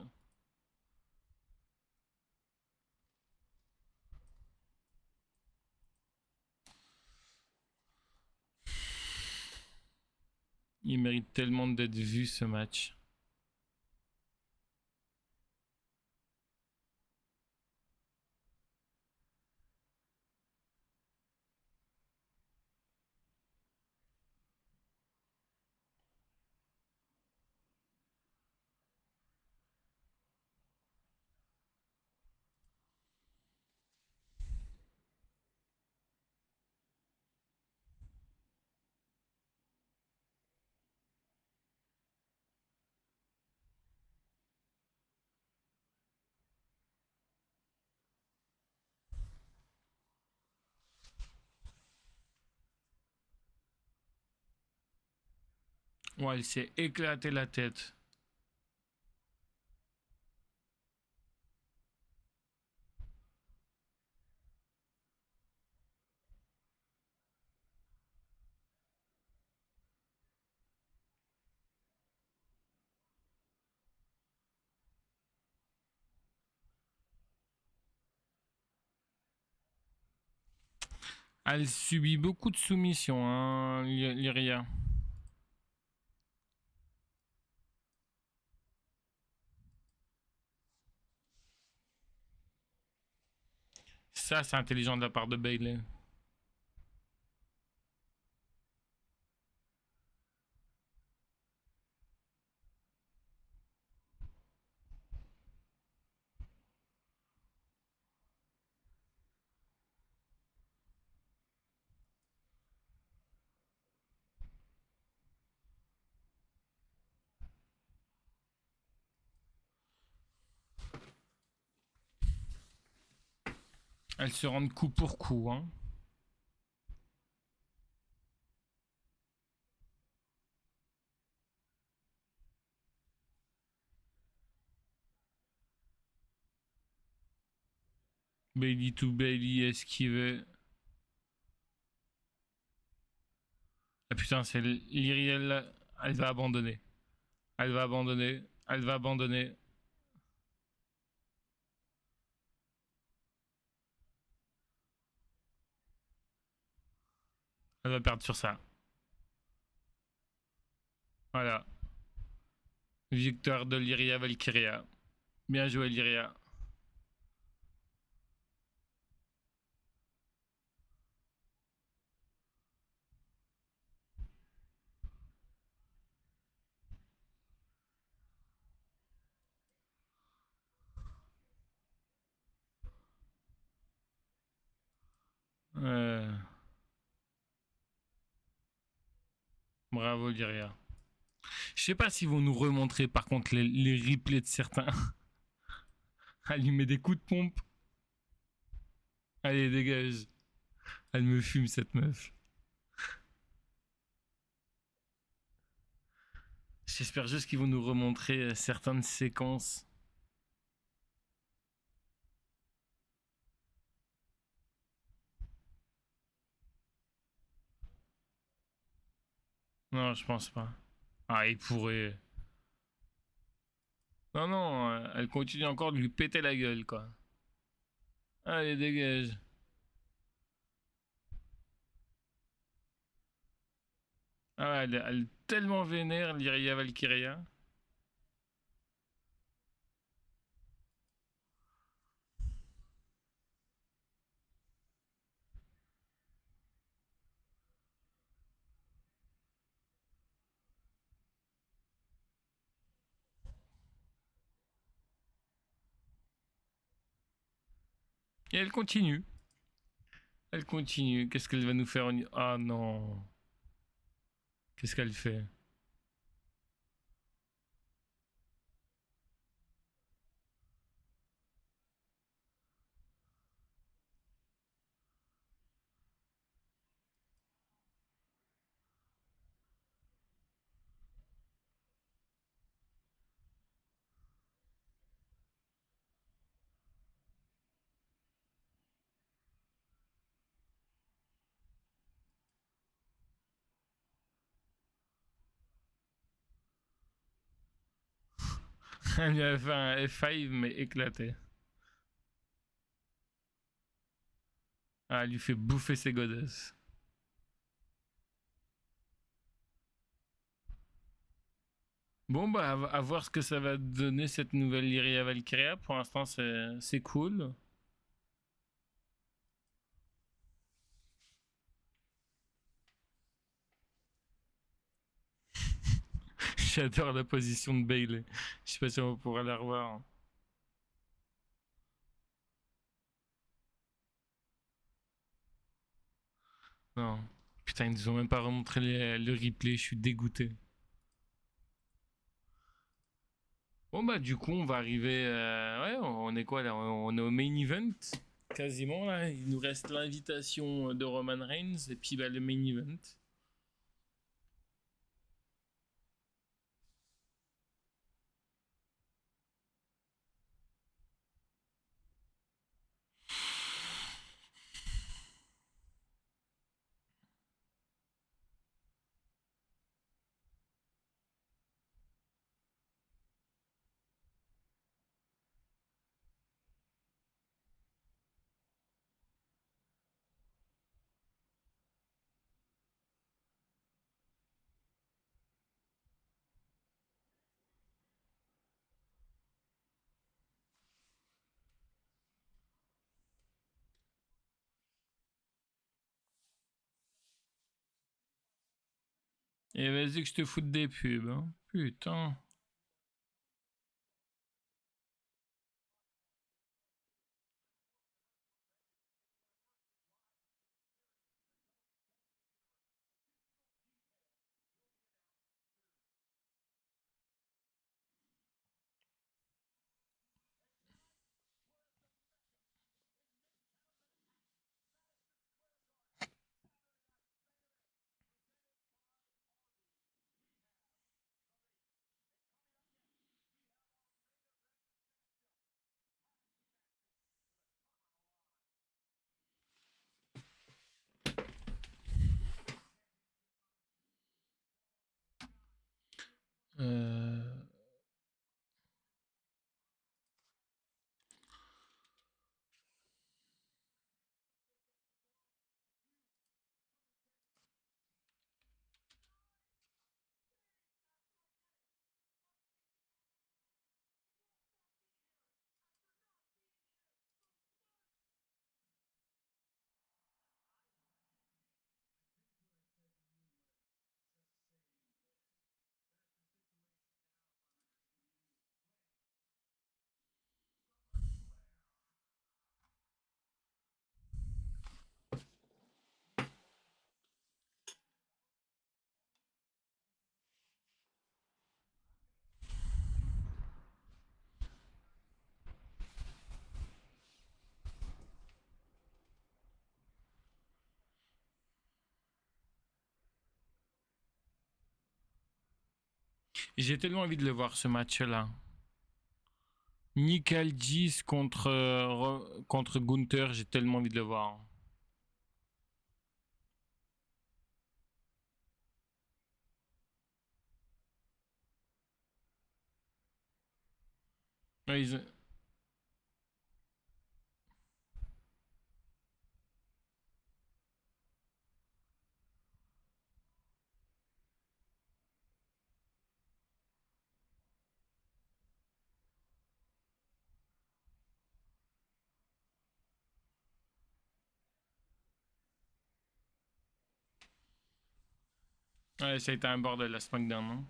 Il mérite tellement d'être vu ce match. Ouais, elle s'est éclaté la tête. Elle subit beaucoup de soumissions, hein, Lyria. Ça, c'est intelligent de la part de Bailey. Elles se rendent coup pour coup, hein. Bailey to Bailey, esquivé. Ah putain, c'est Lyriel. Elle va abandonner. Elle va abandonner. Elle va abandonner. Elle va perdre sur ça. Voilà. Victoire de Lyria Valkyria. Bien joué, Lyria. Bravo, Lyria. Je sais pas s'ils vont nous remontrer par contre les replays de certains. Elle lui met des coups de pompe. Allez, dégage. Elle me fume, cette meuf. J'espère juste qu'ils vont nous remontrer certaines séquences. Non, je pense pas. Ah, il pourrait. Non, non, elle continue encore de lui péter la gueule, quoi. Allez, dégage. Ah ouais, elle est tellement vénère, Lyria Valkyria. Et elle continue. Elle continue. Qu'est-ce qu'elle va nous faire? Ah non. Qu'est-ce qu'elle fait? Elle lui a fait un F5 mais éclaté. Ah, elle lui fait bouffer ses godesses. Bon, bah, à voir ce que ça va donner cette nouvelle Lyria Valkyria. Pour l'instant, c'est cool. J'adore la position de Bailey. Je sais pas si on va pouvoir la revoir. Non. Putain, ils nous ont même pas remontré le replay. Je suis dégoûté. Bon, bah, du coup, on va arriver. Ouais, on est quoi là? On est au main event. Quasiment là. Il nous reste l'invitation de Roman Reigns et puis bah, le main event. Et vas-y que je te foute des pubs. Hein. Putain. Euh... J'ai tellement envie de le voir ce match-là. Nick Aldis contre Gunther, j'ai tellement envie de le voir. Ouais, ouais, ça a été un bordel la SmackDown. Hein.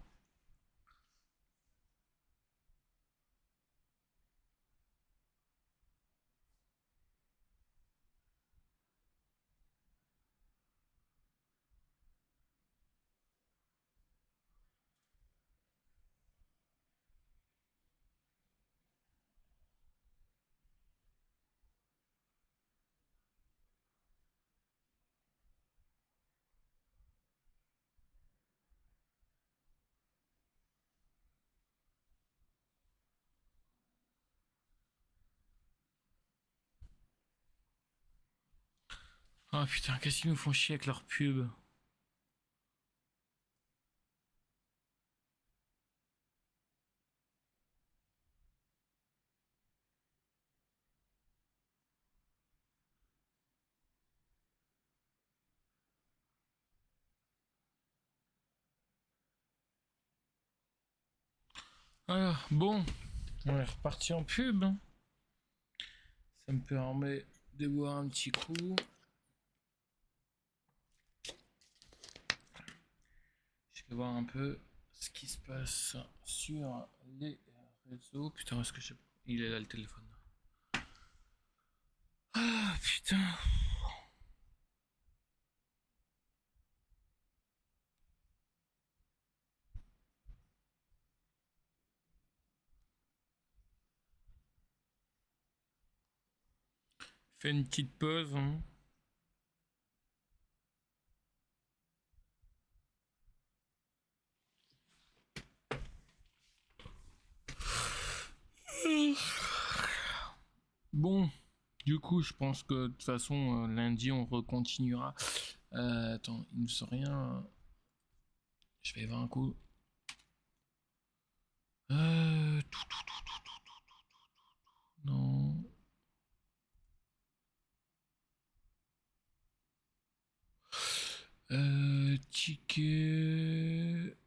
Oh putain, qu'est-ce qu'ils nous font chier avec leur pub. Alors, bon, on est reparti en pub. Ça me permet de boire un petit coup. Je vais voir un peu ce qui se passe sur les réseaux. Putain, est-ce que je... Il est là le téléphone. Ah putain. Fais une petite pause. Hein. Bon, du coup, je pense que de toute façon, lundi, on recontinuera. Attends, il ne sait rien. Je vais voir un coup. Euh... Non. Ticket.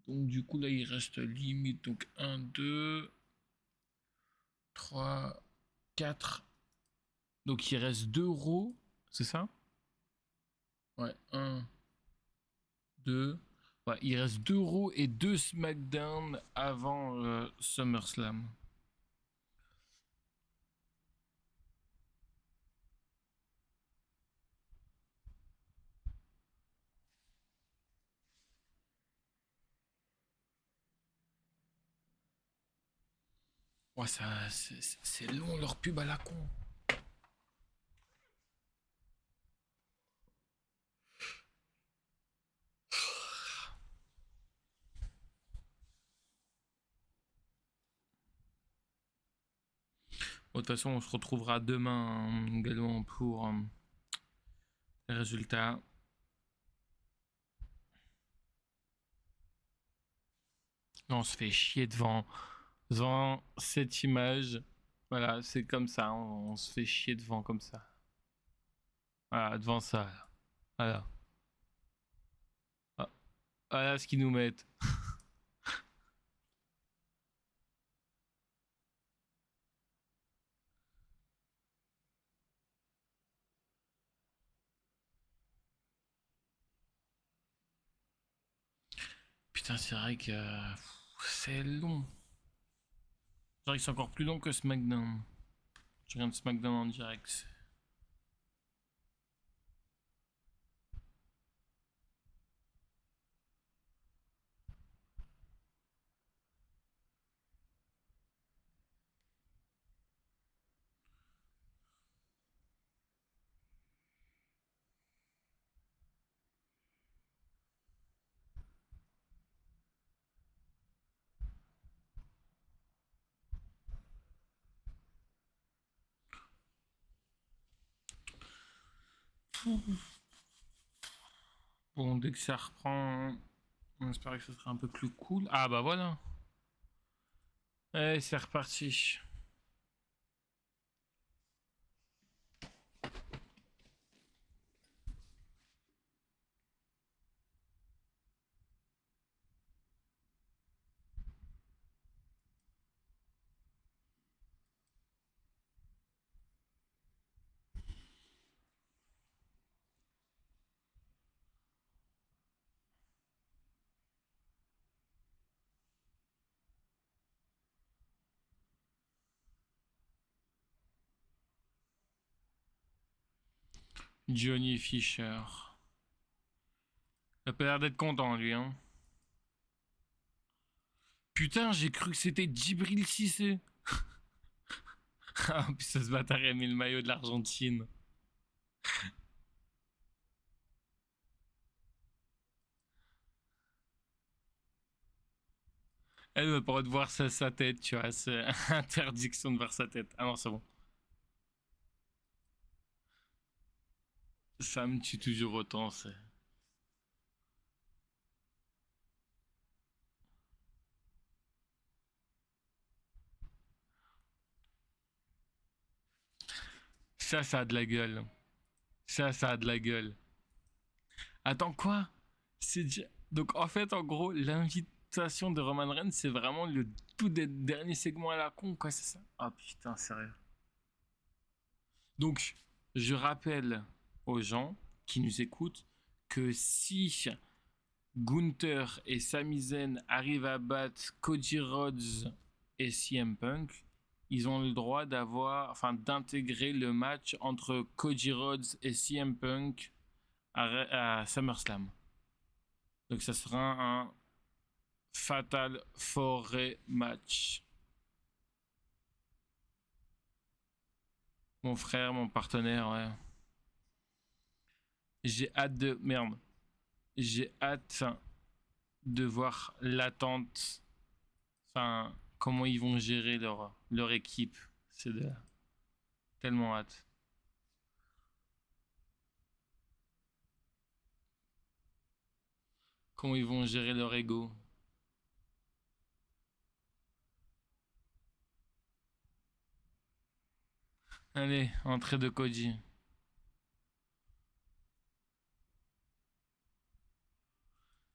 Donc du coup là il reste limite donc 1, 2, 3, 4. Donc il reste 2 euros, c'est ça? Ouais, un, deux. Ouais, il reste 2 Raw et 2 SmackDown avant SummerSlam. Ouais, ça, c'est long leur pub à la con. Bon, de toute façon, on se retrouvera demain également pour les résultats. On se fait chier devant cette image. Voilà, c'est comme ça, on se fait chier devant comme ça. Voilà, devant ça. Voilà. Ah, voilà ce qu'ils nous mettent. Putain, c'est vrai que c'est long. Genre, c'est encore plus long que SmackDown. Je regarde SmackDown en direct. Bon, dès que ça reprend, on espère que ce sera un peu plus cool. Ah bah voilà. Allez, c'est reparti. Johnny Fisher. Il a pas l'air d'être content, lui, hein. Putain, j'ai cru que c'était Djibril Cissé. Ah, puis ce bâtard a mis le maillot de l'Argentine. Elle n'a pas le droit de voir sa tête, tu vois. C'est interdiction de voir sa tête. Ah non, c'est bon. Ça me tue toujours autant, c'est. Ça a de la gueule. Ça a de la gueule. Attends, quoi? Donc, en fait, en gros, l'invitation de Roman Reigns, c'est vraiment le tout dernier segment à la con, quoi, c'est ça? Ah putain, sérieux. Donc, je rappelle aux gens qui nous écoutent que si Gunther et Sami Zayn arrivent à battre Cody Rhodes et CM Punk, ils ont le droit d'intégrer le match entre Cody Rhodes et CM Punk à SummerSlam. Donc ça sera un Fatal 4 match. Mon frère, mon partenaire, ouais. J'ai hâte de... Merde. J'ai hâte de voir l'attente. Enfin, comment ils vont gérer leur équipe. C'est de... Tellement hâte. Comment ils vont gérer leur ego. Allez, entrée de Koji.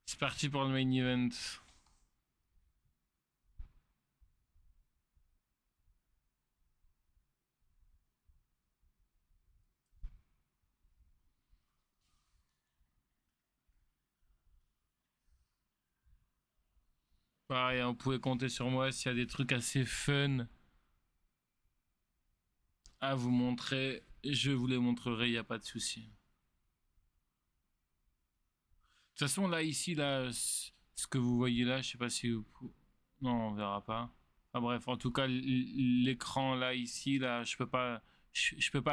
C'est parti pour le main event. Pareil, hein, vous pouvez compter sur moi s'il y a des trucs assez fun à vous montrer. Je vous les montrerai, il n'y a pas de souci. De toute façon, là, ici, là, ce que vous voyez là, je sais pas si vous... Non, on verra pas. Ah, bref, en tout cas, l'écran là, ici, là, je peux pas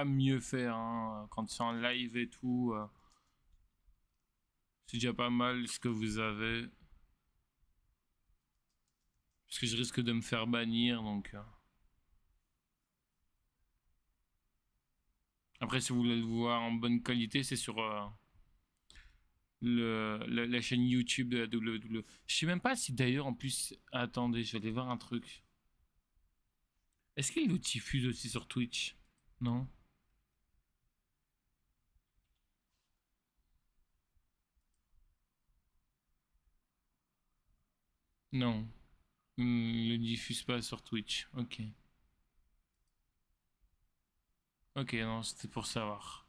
mieux faire hein, quand c'est en live et tout. C'est déjà pas mal ce que vous avez. Parce que je risque de me faire bannir, donc... Après, si vous voulez le voir en bonne qualité, c'est sur la chaîne YouTube de la WWE. Je sais même pas si d'ailleurs, en plus... Attendez, je vais aller voir un truc. Est-ce qu'il le diffuse aussi sur Twitch? Non? Non. Il le diffuse pas sur Twitch. Ok. Ok, non, c'était pour savoir.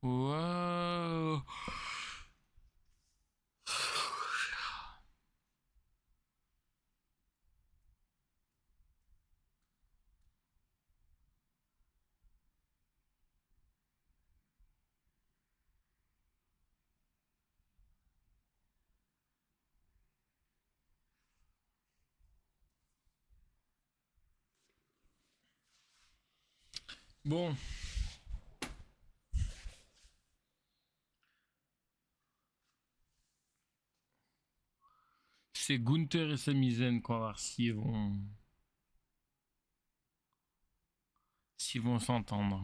Wow. Bon, c'est Gunther et Sami Zayn qu'on va voir s'ils vont s'entendre.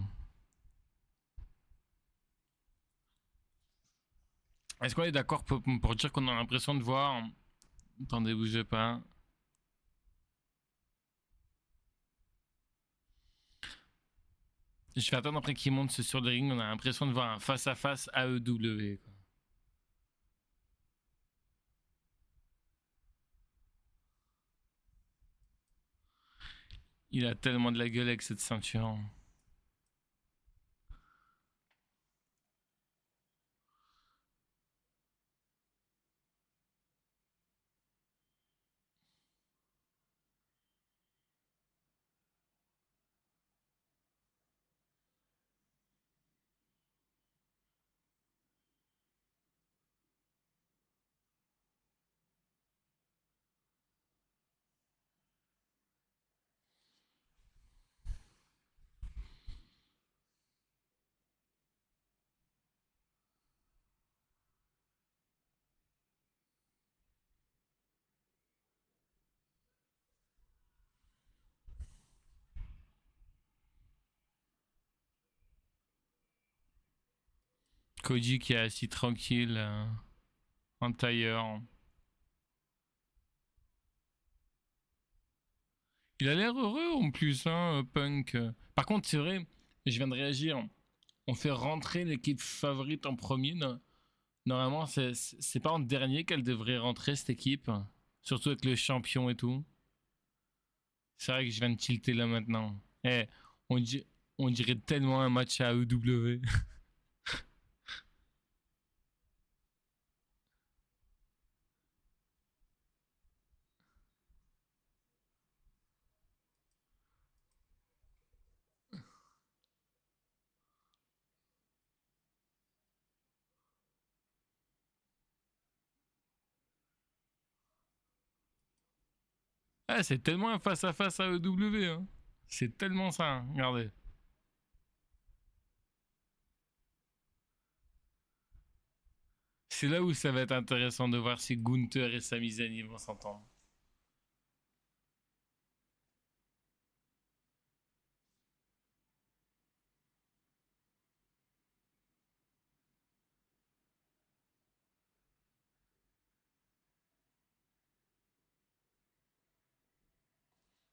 Est-ce qu'on est d'accord pour dire qu'on a l'impression de voir... Attendez, bougez pas. Je vais attendre après qu'il monte sur le ring. On a l'impression de voir un face-à-face AEW. Quoi. Il a tellement de la gueule avec cette ceinture. Cody qui est assis tranquille en tailleur. Il a l'air heureux en plus, hein, Punk. Par contre, c'est vrai, je viens de réagir. On fait rentrer l'équipe favorite en premier. Normalement, c'est pas en dernier qu'elle devrait rentrer cette équipe. Surtout avec le champion et tout. C'est vrai que je viens de tilter là maintenant. Eh, on, on dirait tellement un match à AEW. Ah, c'est tellement un face-à-face à AEW. Hein. C'est tellement ça, hein. Regardez. C'est là où ça va être intéressant de voir si Gunther et Sami Zayn vont s'entendre.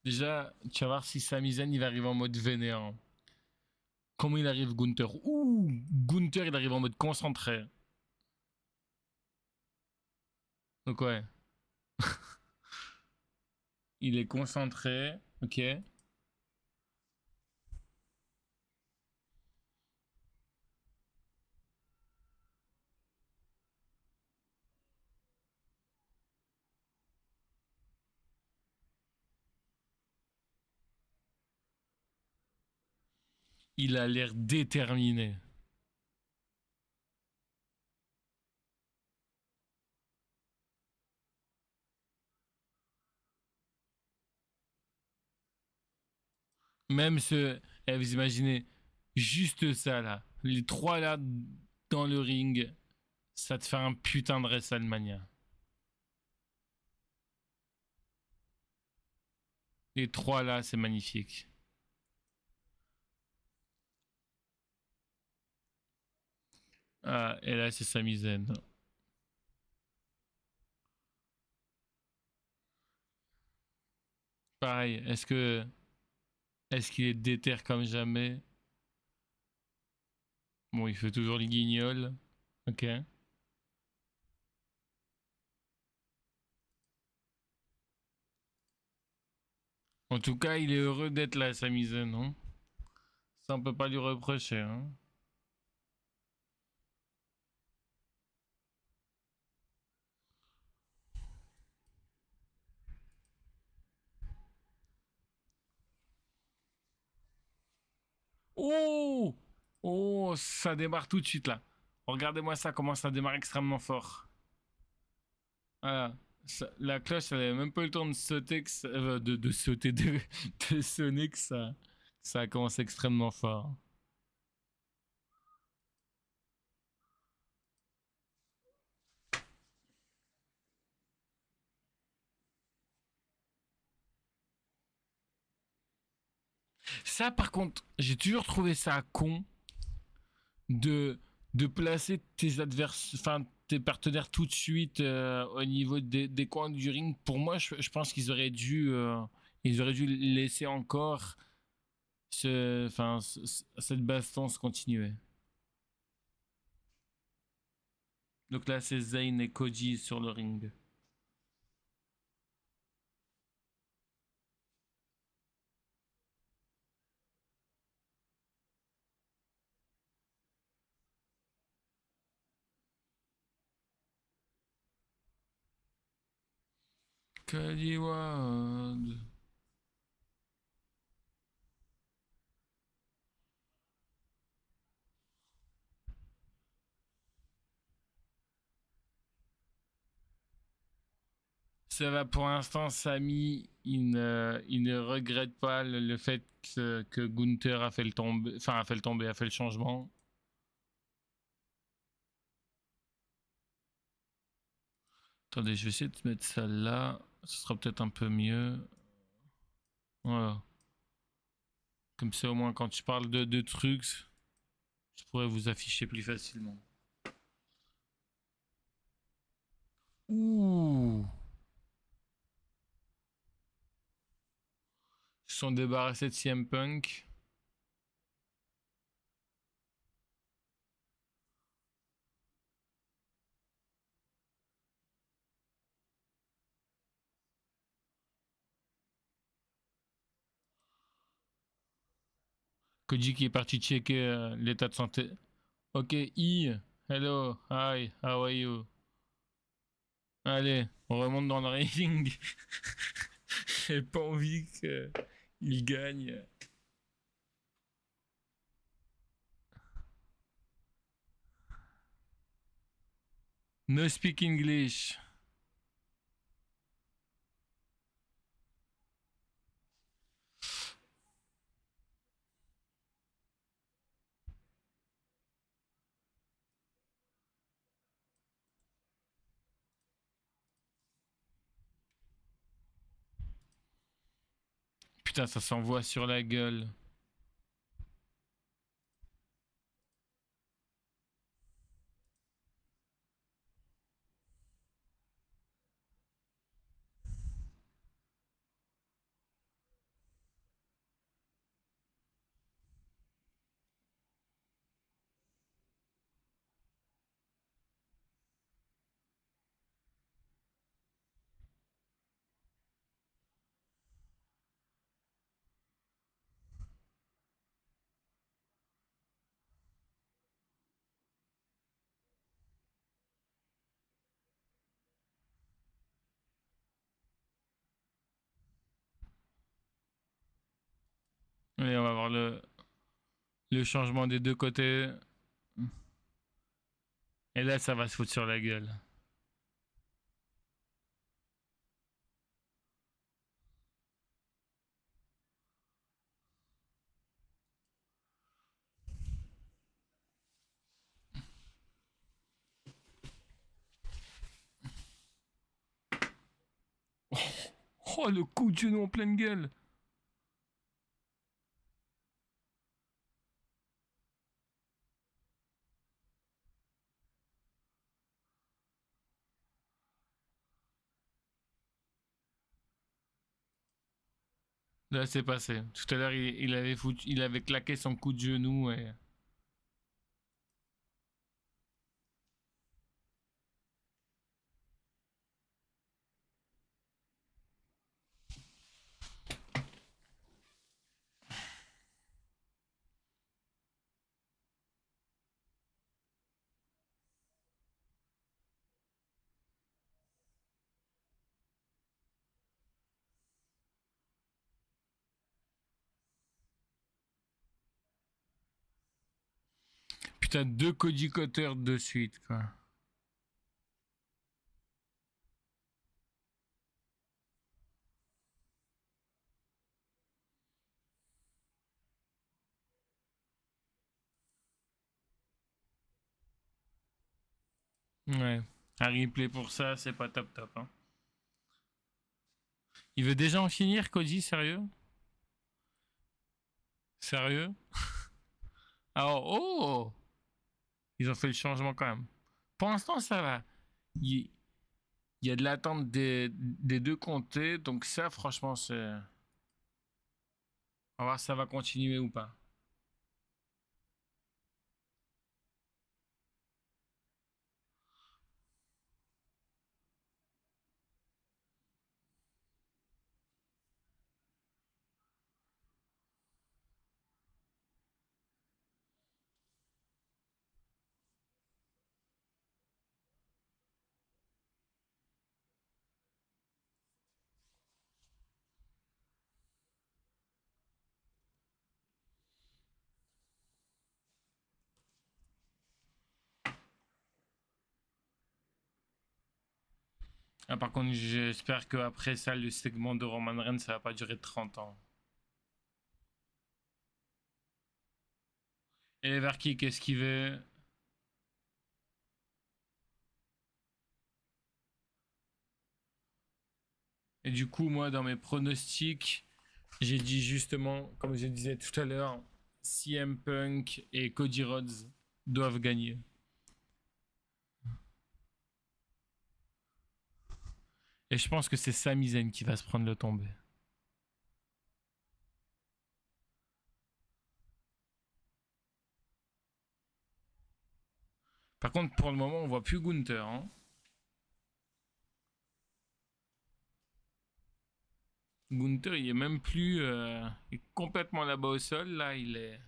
Déjà, tu vas voir si Sami Zayn il va arriver en mode vénéant. Comment il arrive Gunther? Ouh, Gunther il arrive en mode concentré. Donc ouais, il est concentré, ok. Il a l'air déterminé. Même ce... Eh, vous imaginez, juste ça là. Les trois là dans le ring, ça te fait un putain de WrestleMania. Les trois là, c'est magnifique. Ah, et là, c'est Sami Zayn. Pareil, est-ce qu'il est déter comme jamais? Bon, il fait toujours les guignols. Ok. En tout cas, il est heureux d'être là, Sami Zayn, non? Ça, on peut pas lui reprocher, hein. Oh! Oh, ça démarre tout de suite là. Regardez-moi ça, comment ça démarre extrêmement fort. Voilà. La cloche, elle avait même pas eu le temps de sauter, de sauter, de sonner que ça a commencé extrêmement fort. Ça, par contre, j'ai toujours trouvé ça con de, de placer enfin, tes partenaires tout de suite au niveau des coins du ring. Pour moi, je pense ils auraient dû laisser encore cette baston se continuer. Donc là, c'est Zayn et Koji sur le ring. Cody Rhodes. Ça va pour l'instant, Sami, il ne regrette pas le fait que Gunther a fait le tomber, enfin a fait le tomber, a fait le changement. Attendez, je vais essayer de mettre ça là. Ce sera peut-être un peu mieux. Voilà. Comme ça, au moins, quand je parle de trucs, je pourrais vous afficher plus facilement. Ouh! Ils se sont débarrassés de CM Punk. Koji qui est parti checker l'état de santé. Ok, hello, hi, how are you? Allez, on remonte dans le ring. J'ai pas envie qu'il gagne. No speak English. Putain, ça s'envoie sur la gueule. Allez, on va voir le. Le changement des deux côtés. Et là, ça va se foutre sur la gueule. Oh, le coup de genou en pleine gueule. Là, c'est passé. Tout à l'heure, il avait claqué son coup de genou et... Putain, deux Cody Cutter de suite, quoi. Ouais. Un replay pour ça, c'est pas top top. Hein. Il veut déjà en finir, Cody, sérieux? Sérieux? Alors, oh! Ils ont fait le changement quand même. Pour l'instant, ça va. Il, il y a de l'attente des deux comtés, donc ça, franchement, c'est... On va voir si ça va continuer ou pas. Ah, par contre, j'espère qu'après ça, le segment de Roman Reigns, ça va pas durer 30 ans. Et vers qui qu'est-ce qu'il veut? Et du coup, moi, dans mes pronostics, j'ai dit justement, comme je disais tout à l'heure, CM Punk et Cody Rhodes doivent gagner. Et je pense que c'est Sami Zayn qui va se prendre le tombé. Par contre, pour le moment, on voit plus Gunther. Hein. Gunther, il est même plus. Il est complètement là-bas au sol. Là, il est.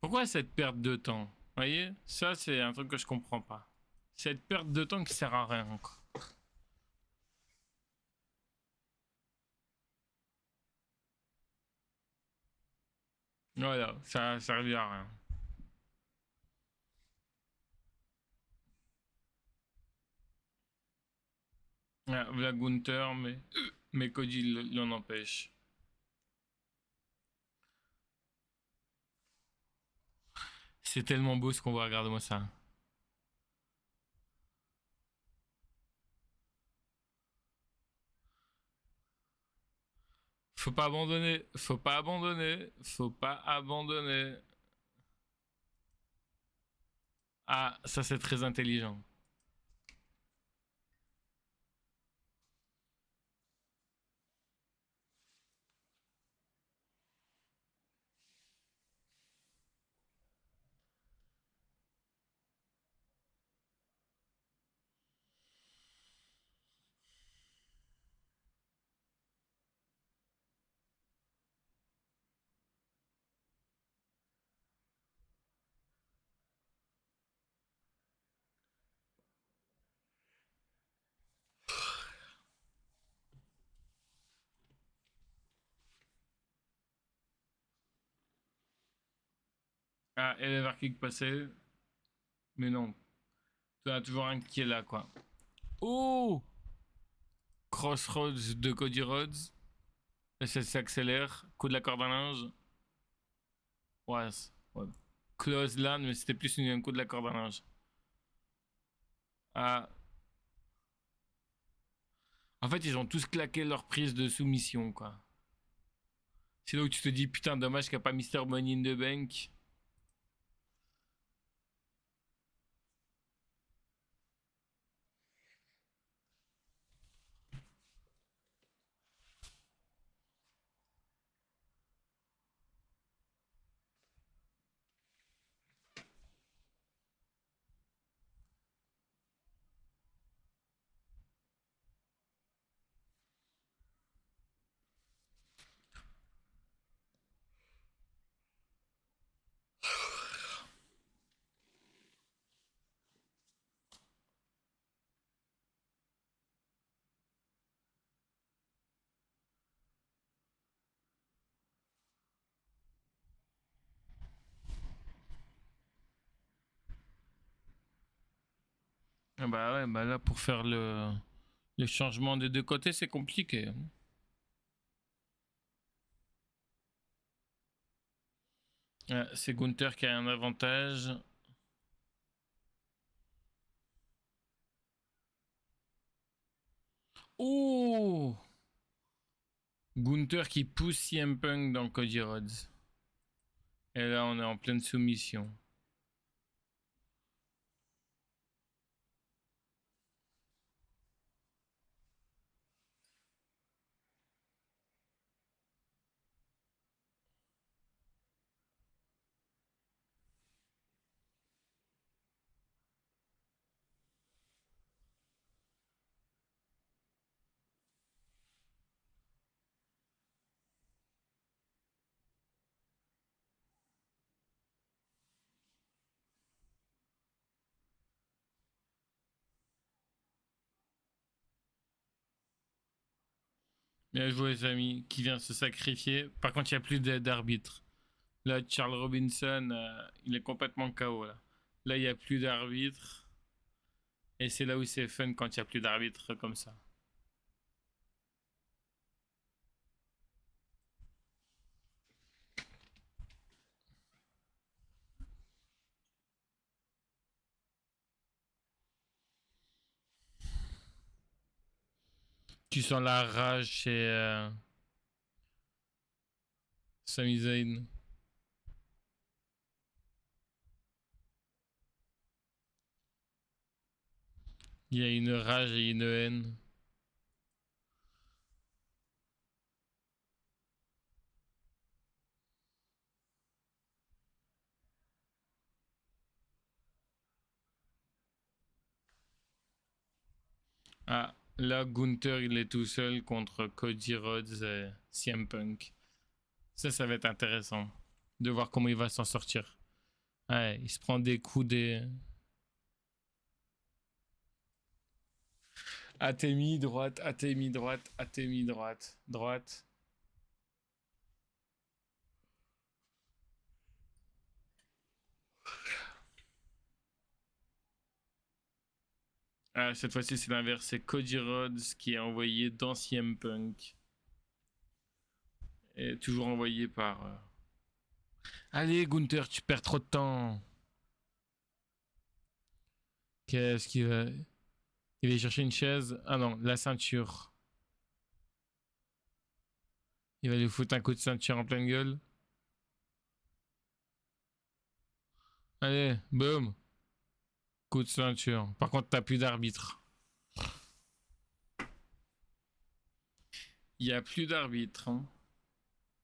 Pourquoi cette perte de temps? Vous voyez? Ça, c'est un truc que je comprends pas. Cette perte de temps qui sert à rien encore. Voilà, ça servi à rien. Ah, voilà Gunther, mais Cody l'en empêche. C'est tellement beau ce qu'on voit, regarde-moi ça. Faut pas abandonner, faut pas abandonner, faut pas abandonner. Ah, ça c'est très intelligent. Ah, Elevar Kick passé. Mais non. Tu as toujours un qui est là, quoi. Oh! Crossroads de Cody Rhodes. Et ça s'accélère. Coup de la corde à linge. Ouais. Ouais. Close land, mais c'était plus un coup de la corde à linge. Ah. En fait, ils ont tous claqué leur prise de soumission, quoi. C'est là où tu te dis, putain, dommage qu'il n'y a pas Mr. Money in the Bank. Ah bah ouais, bah là, pour faire le changement des deux côtés, c'est compliqué. C'est Gunther qui a un avantage. Oh! Gunther qui pousse CM Punk dans Cody Rhodes. Et là, on est en pleine soumission. Bien joué, les amis, qui vient se sacrifier. Par contre, il n'y a plus d'arbitre. Là, Charles Robinson, il est complètement KO. Là, il n'y a plus d'arbitre. Et c'est là où c'est fun quand il n'y a plus d'arbitre comme ça. Tu sens la rage chez Sami Zayn. Il y a une rage et une haine. Ah, là, Gunther, il est tout seul contre Cody Rhodes et CM Punk. Ça va être intéressant de voir comment il va s'en sortir. Ouais, il se prend des coups des. Atemi, droite, Atemi, droite, Atemi, droite, droite. Ah, cette fois-ci, c'est l'inverse. C'est Cody Rhodes qui est envoyé dans CM Punk. Et toujours envoyé par. Allez, Gunther, tu perds trop de temps. Qu'est-ce qu'il va. Il va chercher une chaise. Ah non, la ceinture. Il va lui foutre un coup de ceinture en pleine gueule. Allez, boum. Coup de ceinture. Par contre, t'as plus d'arbitre. Il n'y a plus d'arbitre. Hein.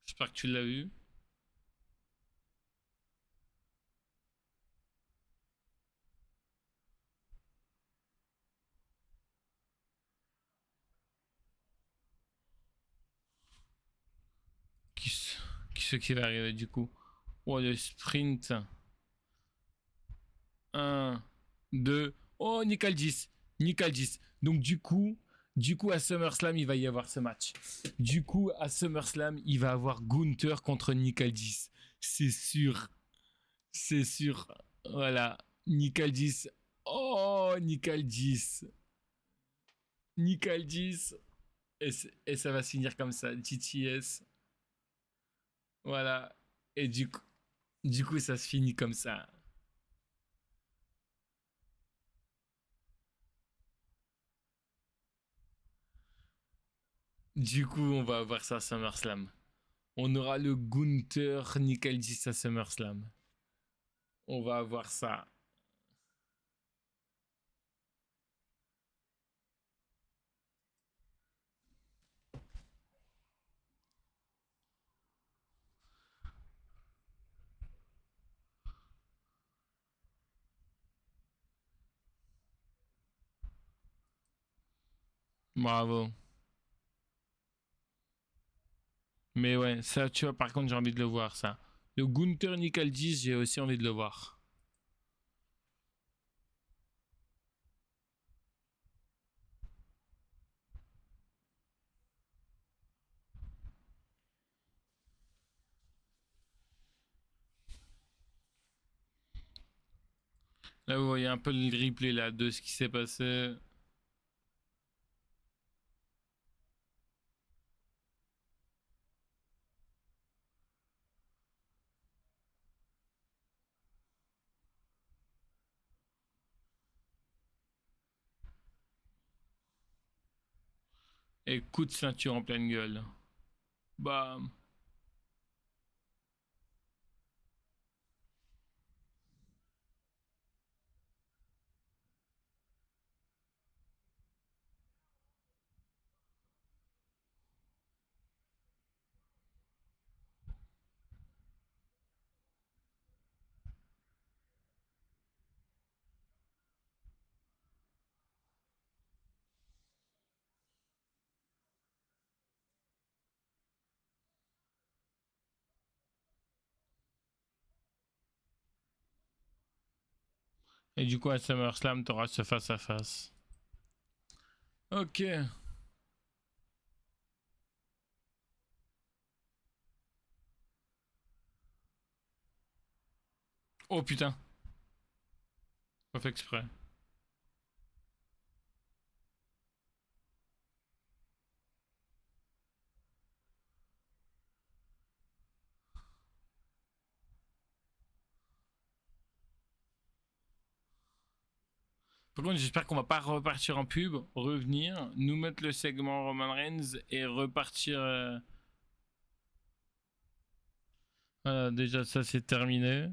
J'espère que tu l'as vu. Qui, qui ce qui va arriver du coup? Oh, le sprint. Un, 2. Oh, Nickel 10. Nickel 10. Donc, du coup, à SummerSlam, il va y avoir ce match. Du coup, à SummerSlam, il va avoir Gunther contre Nickel 10. C'est sûr. C'est sûr. Voilà. Nickel 10. Oh, Nickel 10. Nickel 10. Et ça va se finir comme ça. GTS. Voilà. Et du coup, ça se finit comme ça. Du coup, on va avoir ça à SummerSlam. On aura le Gunther Nickel 10 à SummerSlam. On va avoir ça. Bravo. Mais ouais, ça, tu vois, par contre, j'ai envie de le voir, ça. Le Gunther Nickel 10, j'ai aussi envie de le voir. Là, vous voyez un peu le replay là, de ce qui s'est passé. Et coup de ceinture en pleine gueule. Bam. Et du coup, à SummerSlam, t'auras ce face à face. Ok. Oh putain. Pas fait exprès. Par contre, j'espère qu'on va pas repartir en pub, revenir, nous mettre le segment Roman Reigns et repartir. Voilà, déjà, ça c'est terminé.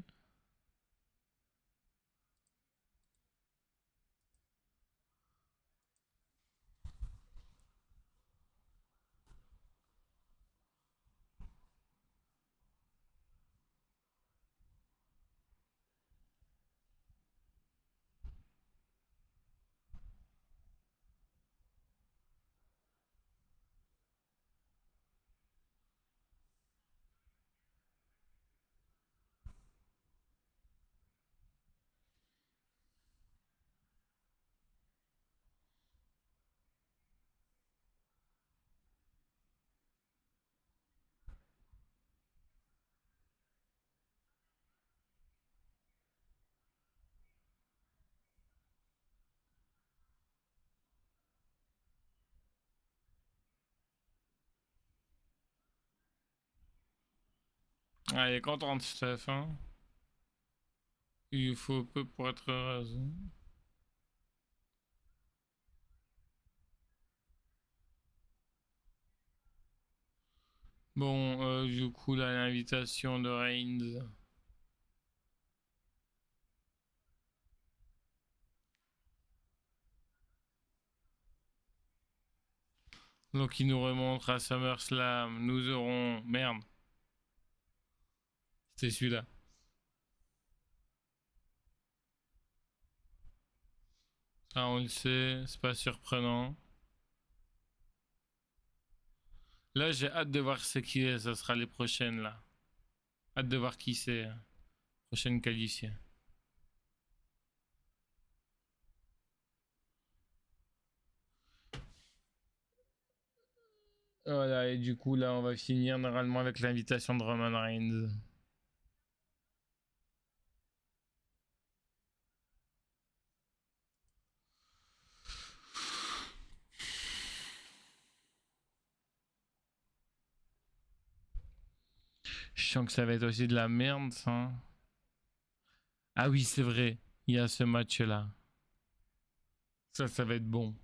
Allez, contente, Steph. Hein. Il faut peu pour être heureuse. Bon, du coup, là, l'invitation de Reigns. Donc, il nous remontre à SummerSlam. Nous aurons. Merde, c'était celui-là. Ça, on le sait, c'est pas surprenant. Là, j'ai hâte de voir ce qui est. Ça sera les prochaines, là. Hâte de voir qui c'est. Prochaine qualifiée. Voilà, et du coup, là, on va finir normalement avec l'invitation de Roman Reigns. Je sens que ça va être aussi de la merde, ça. Ah oui, c'est vrai. Il y a ce match-là. Ça va être bon.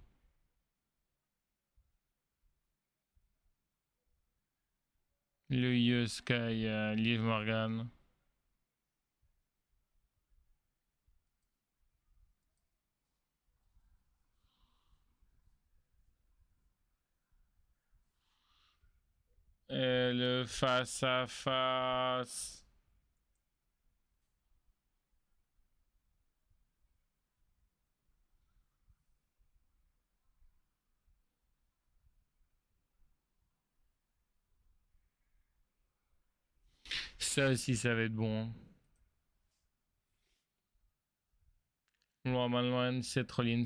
Le Sky, Liv Morgan. Et le face à face. Ça aussi, ça va être bon. Roman Reigns, Seth Rollins.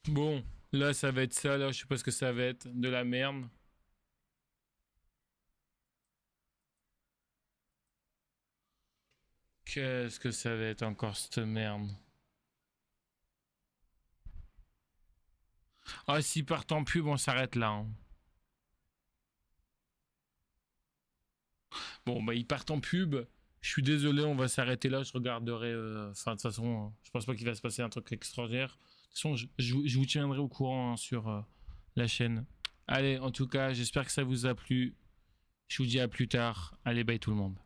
Bon, là, ça va être ça. Là, je sais pas ce que ça va être. De la merde. Qu'est-ce que ça va être encore cette merde? Ah, s'ils partent en pub, on s'arrête là, hein. Bon, bah, ils partent en pub. Je suis désolé, on va s'arrêter là. Je regarderai. Enfin, de toute façon, je pense pas qu'il va se passer un truc extraordinaire. De toute façon, je vous tiendrai au courant, hein, sur la chaîne. Allez, en tout cas, j'espère que ça vous a plu. Je vous dis à plus tard. Allez, bye tout le monde.